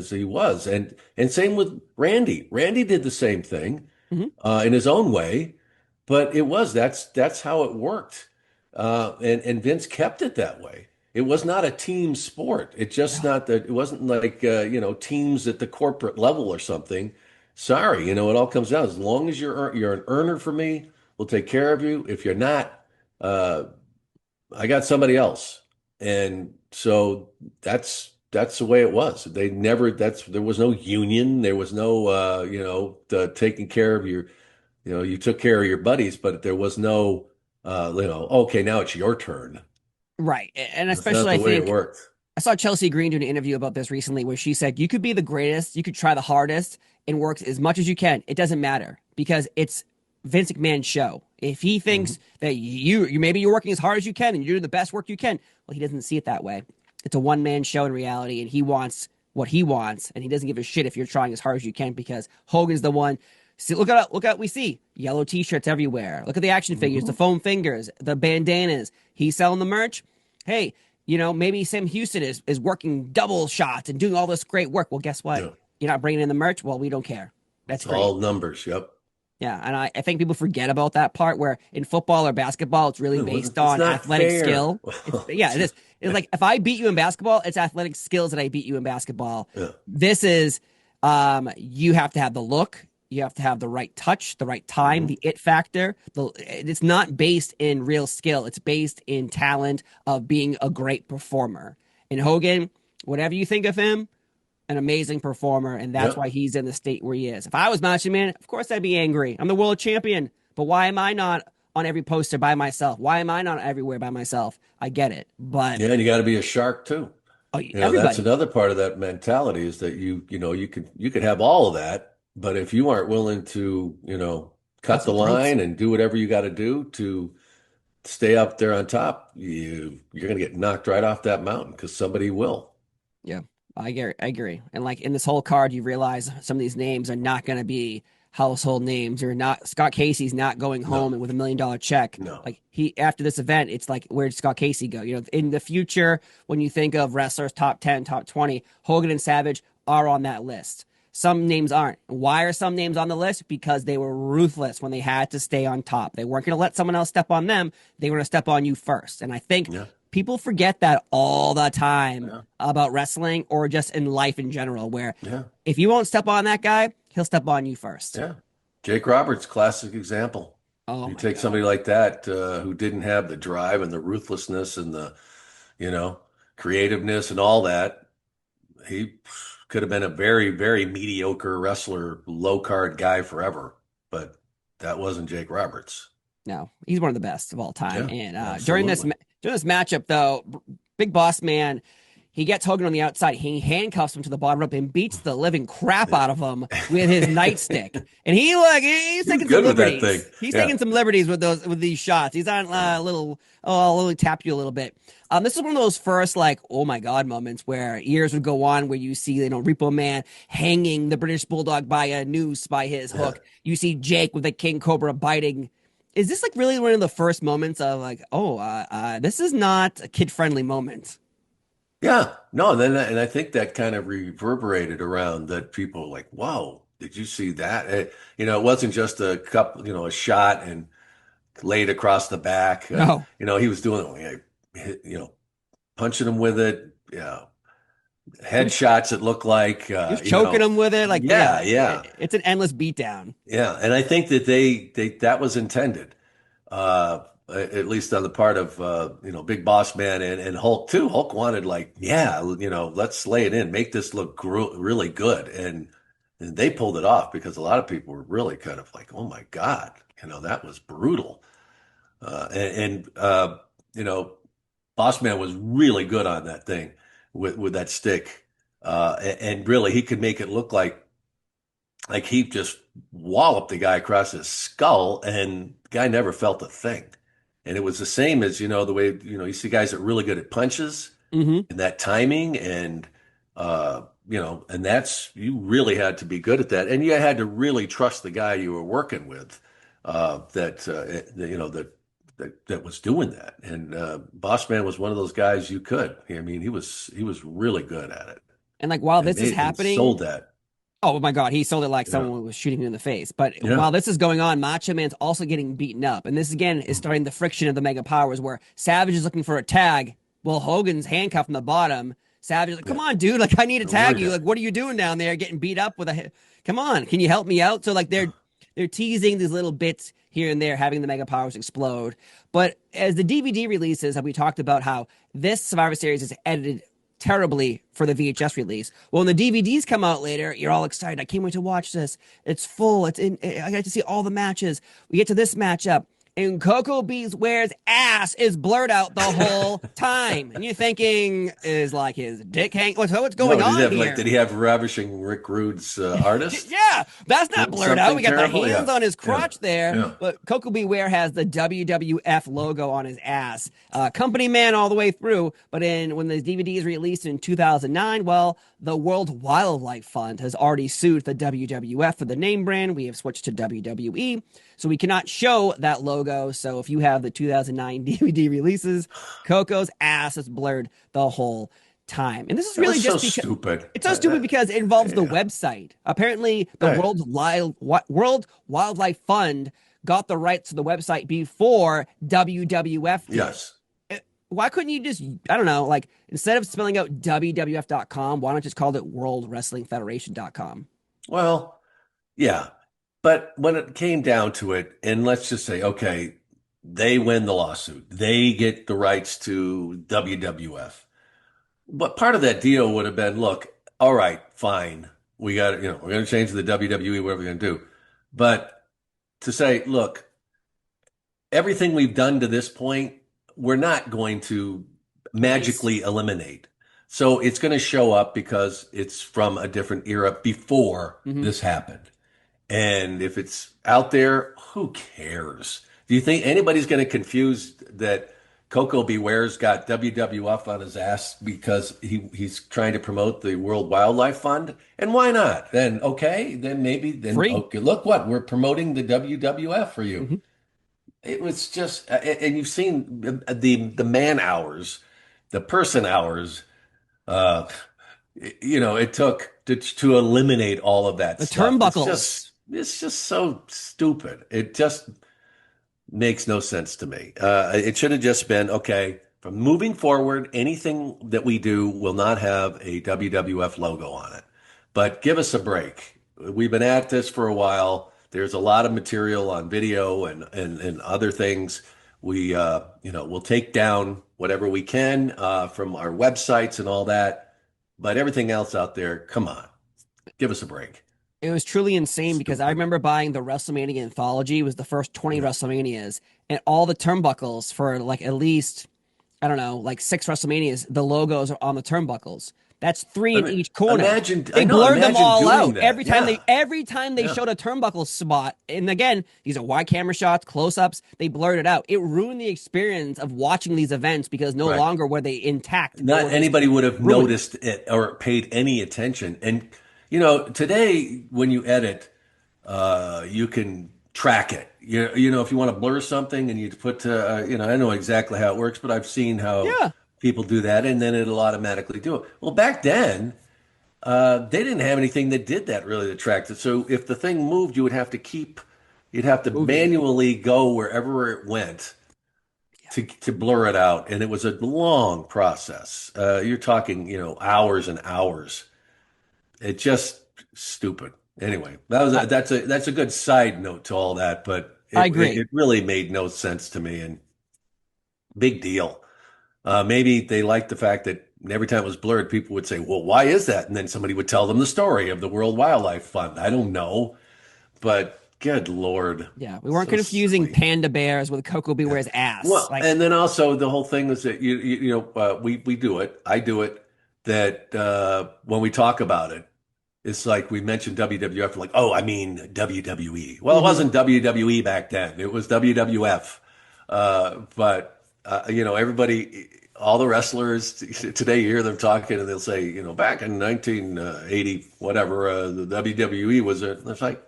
he was. And same with Randy. Randy did the same thing Mhm. in his own way, but that's how it worked. And Vince kept it that way. It was not a team sport. It just No. not that it wasn't like teams at the corporate level or something. Sorry, it all comes down. As long as you're an earner for me, we'll take care of you. If you're not, uh, I got somebody else. And so that's the way it was. They never there was no union. There was no taking care of you took care of your buddies, but there was no okay, now it's your turn. Right. And That's not especially the I way it think worked. I saw Chelsea Green do an interview about this recently where she said you could be the greatest, you could try the hardest and work as much as you can. It doesn't matter because it's Vince McMahon's show. If he thinks Mhm. that you maybe you're working as hard as you can and you're doing the best work you can, well, he doesn't see it that way. It's a one man show in reality, and he wants what he wants, and he doesn't give a shit if you're trying as hard as you can because Hogan's the one. See, look at what we see: yellow T-shirts everywhere. Look at the action figures, the Mhm. foam fingers, the bandanas. He's selling the merch. Hey, maybe Sam Houston is working double shots and doing all this great work. Well, guess what? Yeah. You're not bringing in the merch. Well, we don't care. That's It's great. all numbers. Yep. Yeah, and I think people forget about that part where in football or basketball, it's really based It's on not athletic fair. skill. Yeah, it is. It's like if I beat you in basketball, it's athletic skills that I beat you in basketball. Yeah. This is you have to have the look, you have to have the right touch, the right time, Mhm. the it factor. It's not based in real skill. It's based in talent of being a great performer. And Hogan, whatever you think of him, an amazing performer, and that's Yep. why he's in the state where he is. If I was Macho Man, of course I'd be angry. I'm the world champion, but why am I not on every poster by myself? Why am I not everywhere by myself? I get it, but Yeah, and you got to be a shark too. That's everybody. another part of that mentality is that you could have all of that, but if you aren't willing to, Cut cut the some throats. line and do whatever you got to do to stay up there on top, you're going to get knocked right off that mountain because somebody will. Yeah, I agree. I agree. And like in this whole card, you realize some of these names are not going to be household names. Or not. Scott Casey's not going home No, and with $1 million check. no. Like he after this event, it's like where did Scott Casey go? In the future, when you think of wrestlers top 10, top 20, Hogan and Savage are on that list. Some names aren't. Why are some names on the list? Because they were ruthless when they had to stay on top. They weren't going to let someone else step on them. They were going to step on you first. And I think Yeah, people forget that all the time yeah, about wrestling or just in life in general, where yeah, if you won't step on that guy, he'll step on you first. yeah. Jake Roberts, classic example. Oh You my take God. somebody like that who didn't have the drive and the ruthlessness and the, you know, creativeness and all that. He could have been a very, very mediocre wrestler, low card guy forever, but that wasn't Jake Roberts. No, he's one of the best of all time. Yeah, And absolutely. during this matchup, though, Big Boss Man, he gets Hogan on the outside. He handcuffs him to the bottom rope and beats the living crap out of him with his nightstick. And he's He was taking some good with that thing. liberties. He's Yeah, taking some liberties with these shots. He's on yeah, a little, I'll really tap you a little bit. This is one of those first like, oh my God moments where years would go on where you see, Repo Man hanging the British Bulldog by a noose by his yeah. hook. You see Jake with the King Cobra biting. Is this like really one of the first moments of like, this is not a kid friendly moment? Yeah. No, and I think that kind of reverberated around that people were like, "Whoa, did you see that?" It wasn't just a couple, a shot and laid across the back. No, He was doing punching him with it. Yeah, he was headshots. It looked like, he was choking him with it. Like, yeah, yeah, yeah, it's an endless beatdown. yeah. And I think that that was intended, at least on the part of Big Boss Man and Hulk too. Hulk wanted like, yeah, let's lay it in, make this look really good, and they pulled it off because a lot of people were really kind of like, oh my God, that was brutal. And Boss Man was really good on that thing with that stick, and really he could make it look like like he just walloped the guy across his skull, and the guy never felt a thing. And it was the same as, the way, you see guys that are really good at punches Mm-hmm. and that timing and that's, you really had to be good at that. And you had to really trust the guy you were working with, that was doing that. And Boss Man was one of those guys you could. I mean, he was really good at it And like while and this is made and happening, sold that. oh my God, he sold it like Yeah. someone was shooting him in the face. But Yeah. while this is going on, Macho Man's also getting beaten up. And this again is starting the friction of the Mega Powers where Savage is looking for a tag. Well, Hogan's handcuffed from the bottom. Savage is like, come Yeah. on, dude. Like, I need to tag Weird you. guy. Like, what are you doing down there getting beat up with a come on, can you help me out? So like they're teasing these little bits here and there, having the Mega Powers explode. But as the DVD releases, have we talked about how this Survivor Series is edited terribly for the VHS release. Well, when the DVDs come out later, you're all excited. I can't wait to watch this. It's full. I got to see all the matches. We get to this matchup, and Koko beats Ware's ass is blurred out the whole time. And you're thinking, is like his dick hang? What's going on here? Did he have Ravishing Rick Rude's artist? Yeah, that's not blurred out. We got the Something terrible? hands Yeah. on his crotch there. Yeah. But Koko B. Ware has the WWF logo on his ass. Company man all the way through. But when the DVD is released in 2009, well, the World Wildlife Fund has already sued the WWF for the name brand. We have switched to WWE. So we cannot show that logo. So if you have the 2009 DVD releases, Koko's ass is blurred the whole time. And this is really That was just so because stupid. it's so stupid because it involves the Yeah. website. Apparently, the Right. World Wildlife Fund got the rights to the website before WWF did. Yes. Why couldn't you just, I don't know, like instead of spelling out WWF.com, why not just call it World Wrestling Federation.com? Well, yeah. But when it came down to it, and let's just say, okay, they win the lawsuit. They get the rights to WWF. But part of that deal would have been, look, all right, fine. We got to, we're going to change the WWE, whatever we're going to do. But to say, look, everything we've done to this point, we're not going to magically eliminate. So it's going to show up because it's from a different era before this happened. And if it's out there, who cares? Do you think anybody's going to confuse that Koko Beware's got WWF on his ass because he's trying to promote the World Wildlife Fund? And why not? Then Free. okay, look what we're promoting the WWF for you. It was just, and you've seen the man hours, the person hours. It took to eliminate all of that The stuff. turnbuckles. It's just so stupid. It just makes no sense to me. It should have just been, okay, from moving forward, anything that we do will not have a WWF logo on it. But give us a break. We've been at this for a while. There's a lot of material on video and other things. We'll take down whatever we can from our websites and all that. But everything else out there, come on, give us a break. It was truly insane because I remember buying the WrestleMania anthology. It was the first 20 WrestleManias, and all the turnbuckles for like at least, I don't know, like 6 WrestleManias, the logos are on the turnbuckles. That's 3 in each corner. They blurred them all out that. every time they showed a turnbuckle spot. And again, these are wide camera shots, close-ups. They blurred it out. It ruined the experience of watching these events because no longer were they intact. Not anybody would have noticed it or paid any attention. And today when you edit, you can track it. If you want to blur something and you put, I know exactly how it works, but I've seen how people do that, and then it'll automatically do it. Well, back then, they didn't have anything that did that really to track it. So if the thing moved, you'd have to manually go wherever it went to blur it out, and it was a long process. You're talking, hours and hours. It just stupid. Anyway, that's a good side note to all that, but I agree. It really made no sense to me, and big deal. Maybe they liked the fact that every time it was blurred, people would say, well, why is that? And then somebody would tell them the story of the World Wildlife Fund. I don't know, but good Lord. Yeah, we weren't So confusing silly. panda bears with Koko B. Ware's ass. Well, and then also the whole thing is that we do it. I do it. That when we talk about it, it's like we mentioned WWF, like, oh, I mean WWE. Well, it Hmm. wasn't WWE back then. It was WWF. But everybody, all the wrestlers today, you hear them talking, and they'll say, back in 1980, whatever, the WWE was it. It's like,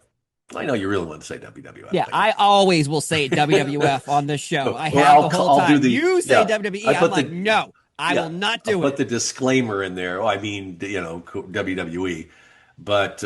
I know you really want to say WWF, Yeah, but I always will say WWF on this show. I or have the whole I'll do time. the You say yeah. WWE, I I'm put like, the no, I will yeah. not I'll do put it. the disclaimer in there. Oh, I mean, WWE, but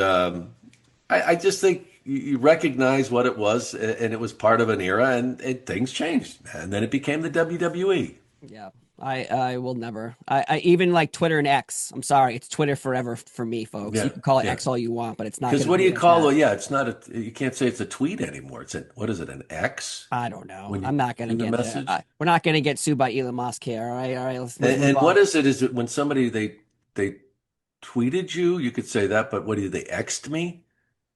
I just think you recognize what it was, and it was part of an era, and things changed, and then it became the WWE. Yeah, I will never. I even like Twitter and X. I'm sorry, it's Twitter forever for me, folks. You Yeah, can call it yeah. X all you want, but it's not Because going to what do be you like call that. it? Yeah, it's not a. You can't say it's a tweet anymore. What is it? An X I don't know. when you I'm not going to send a get there. message? We're not going to get sued by Elon Musk here. All right. Let's move And what on. is it? Is it when somebody they tweeted you? You could say that, but what do you? They X'd me?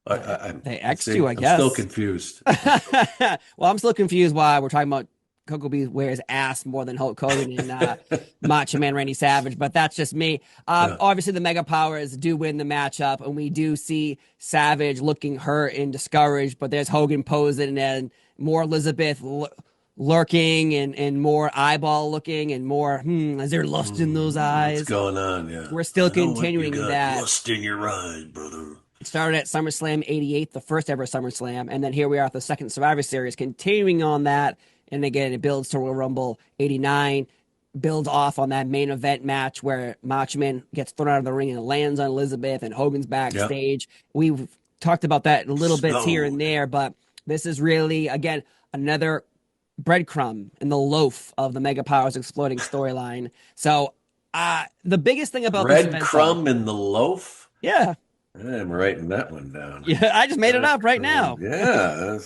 I'm They X'd you, see. I I'm still guess. confused. Well, I'm still confused why we're talking about Koko B wears ass more than Hulk Hogan and Macho Man Randy Savage, but that's just me. Yeah. Obviously, the Mega Powers do win the matchup, and we do see Savage looking hurt and discouraged, but there's Hogan posing and more Elizabeth lurking and more eyeball looking and more, is there lust in those What's eyes? going on? Yeah. We're still I know what you continuing got. that. Lust in your eyes, brother. It started at SummerSlam 88, the first ever SummerSlam, and then here we are at the second Survivor Series, continuing on that. And again, it builds to Royal Rumble 89, builds off on that main event match where Macho Man gets thrown out of the ring and lands on Elizabeth, and Hogan's Yep. backstage. We've talked about that a little bits here and Stone. there, but this is really, again, another breadcrumb in the loaf of the Mega Powers exploding storyline. So, the biggest thing about this event, though, Breadcrumb in the loaf. yeah, I'm writing that one down. yeah, I just made it up right Breadcrumb. now. Yeah.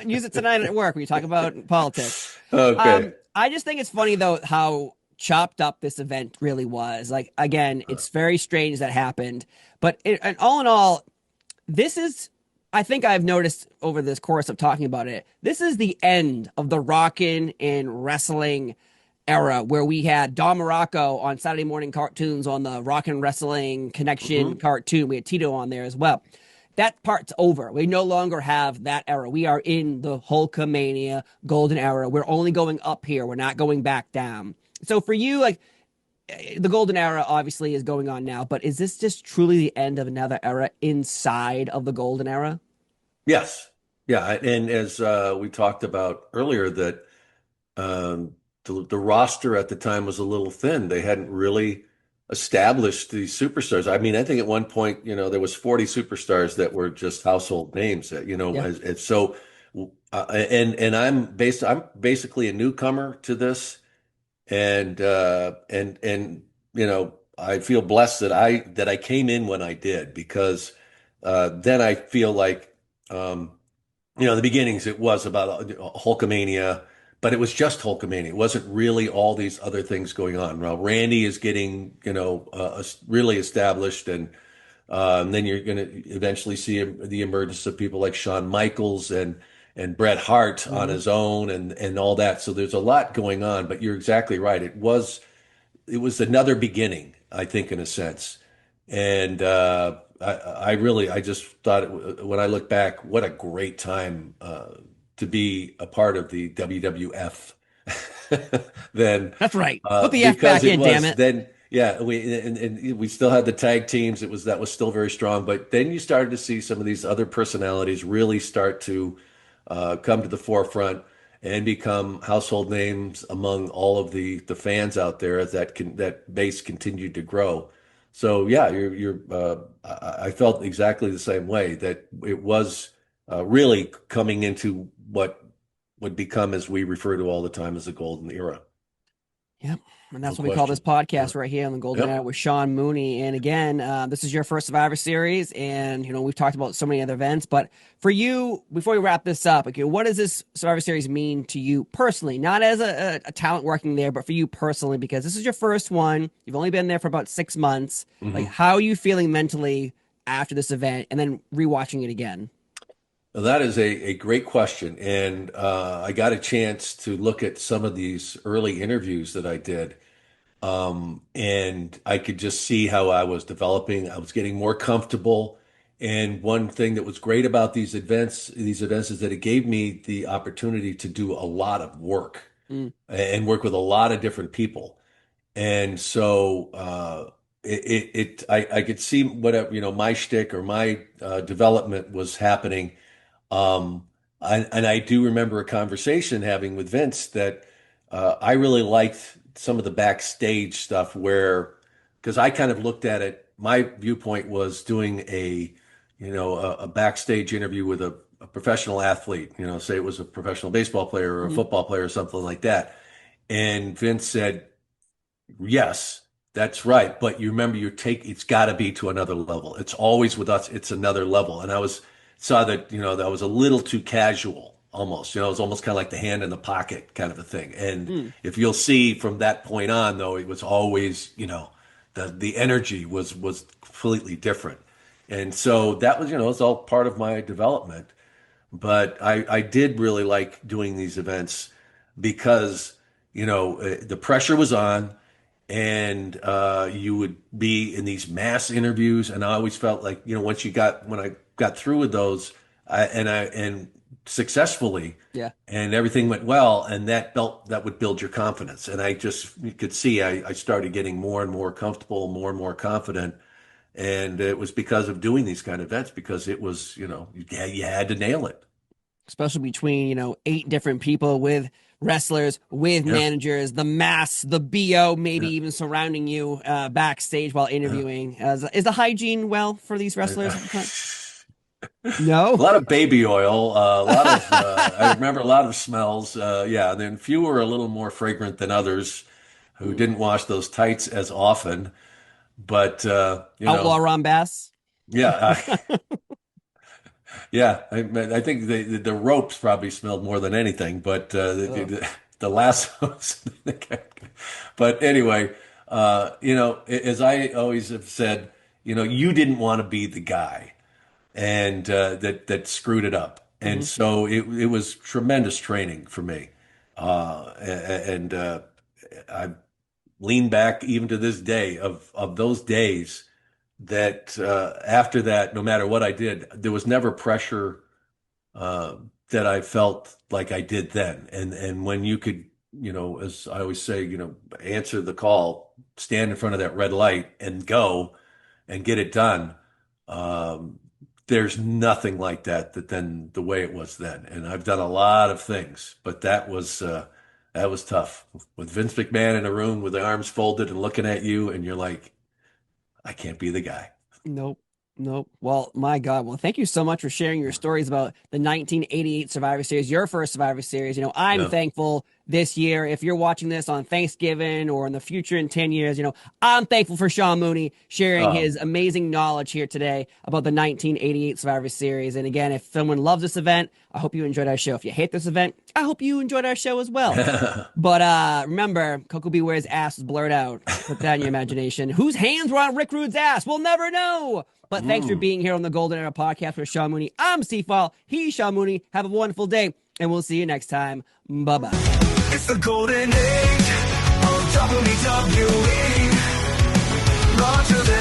Use it tonight at work when you talk about politics. Okay. I just think it's funny though how chopped up this event really was. Like again, it's very strange that happened, but and all in all, this is. I think I've noticed over this course of talking about it, this is the end of the rockin' and wrestling era where we had Don Muraco on Saturday morning cartoons on the Rockin' Wrestling Connection Hmm. cartoon. We had Tito on there as well. That part's over. We no longer have that era. We are in the Hulkamania golden era. We're only going up here. We're not going back down. So for you, like the golden era obviously is going on now, but is this just truly the end of another era inside of the golden era? Yes. Yeah. And as we talked about earlier, that um, the roster at the time was a little thin. They hadn't really established these superstars. I mean, I think at one point, there was 40 superstars that were just household names. Yeah. So, and I'm basically a newcomer to this, and I feel blessed that I came in when I did because then I feel like the beginnings it was about Hulkamania, but it was just Hulkamania. It wasn't really all these other things going on. Well, Randy is getting really established, and then you're going to eventually see the emergence of people like Shawn Michaels and Bret Hart on Mhm. his own and all that. So there's a lot going on, but you're exactly right. It was another beginning, I think, in a sense. And I just thought when I look back, what a great time to be a part of the WWF. Then, That's right. Put the F because back it in, damn was it. then, yeah, and we still had the tag teams. That was still very strong. But then you started to see some of these other personalities really start to come to the forefront and become household names among all of the fans out there as that base continued to grow. So yeah, I felt exactly the same way that it was really coming into what would become, as we refer to all the time, as the golden era. Yep. And No that's what we call this question. Yeah. podcast right here on the Golden Era Yep. with Sean Mooney. And again, this is your first Survivor Series, and we've talked about so many other events. But for you, before we wrap this up, okay, what does this Survivor Series mean to you personally? Not as a talent working there, but for you personally, because this is your first one. You've only been there for about 6 months. Like, Hmm. how are you feeling mentally after this event, and then rewatching it again? Well, that is a great question. And I got a chance to look at some of these early interviews that I did. And I could just see how I was developing. I was getting more comfortable. And one thing that was great about these events is that it gave me the opportunity to do a lot of work Mm. and work with a lot of different people. And so I could see whatever, my shtick or my development was happening. And I do remember a conversation having with Vince that I really liked some of the backstage stuff because I kind of looked at it. My viewpoint was doing a backstage interview with a professional athlete, say it was a professional baseball player or a Mhm. football player or something like that. And Vince said, yes, that's right. But you remember, it's got to be to another level. It's always with us. It's another level. And saw that, that was a little too casual almost, it was almost kind of like the hand in the pocket kind of a thing. And Mm. if you'll see from that point on, though, it was always, the energy was completely different. And so that was, it's all part of my development. But I did really like doing these events because, the pressure was on and you would be in these mass interviews. And I always felt like, when I got through with those and successfully Yeah. and everything went well, and that would build your confidence. And you could see I started getting more and more comfortable, more and more confident. And it was because of doing these kind of events, because it was, you had to nail it. Especially between 8 different people with wrestlers, with Yeah. managers, the mass, the bo, maybe Yeah. even surrounding you backstage while Yeah. interviewing. Is the hygiene well for these wrestlers at the time? A No. lot of baby oil, a lot of, I remember a lot of smells. Yeah. And then few were a little more fragrant than others who Mm. didn't wash those tights as often. But, Outlaw Ron Bass. yeah, yeah. I think the ropes probably smelled more than anything, but Ugh. the lassos. But anyway, as I always have said, you didn't want to be the guy and that screwed it up. And Mhm. so it was tremendous training for me. And I lean back even to this day of those days that after that, no matter what I did, there was never pressure uh, that I felt like I did then. And when you could, as I always say, answer the call, stand in front of that red light and go and get it done. Um, there's nothing like that then the way it was then. And I've done a lot of things, but that was tough with Vince McMahon in a room with the arms folded and looking at you, and you're like, I can't be the guy. Nope. Nope. Well, my God. Well, thank you so much for sharing your stories about the 1988 Survivor Series, your first Survivor Series. I'm Yeah. thankful this year. If you're watching this on Thanksgiving or in the future in 10 years, I'm thankful for Sean Mooney sharing Oh, his amazing knowledge here today about the 1988 Survivor Series. And again, if someone loves this event, I hope you enjoyed our show. If you hate this event, I hope you enjoyed our show as well. But remember, Koko Beware's ass was blurred out. Put that in your imagination. Whose hands were on Rick Rude's ass? We'll never know. But thanks for being here on the Golden Era podcast with Sean Mooney. I'm Steve Fall. He's Sean Mooney. Have a wonderful day, and we'll see you next time. Bye-bye. It's the golden age of WWE. Larger than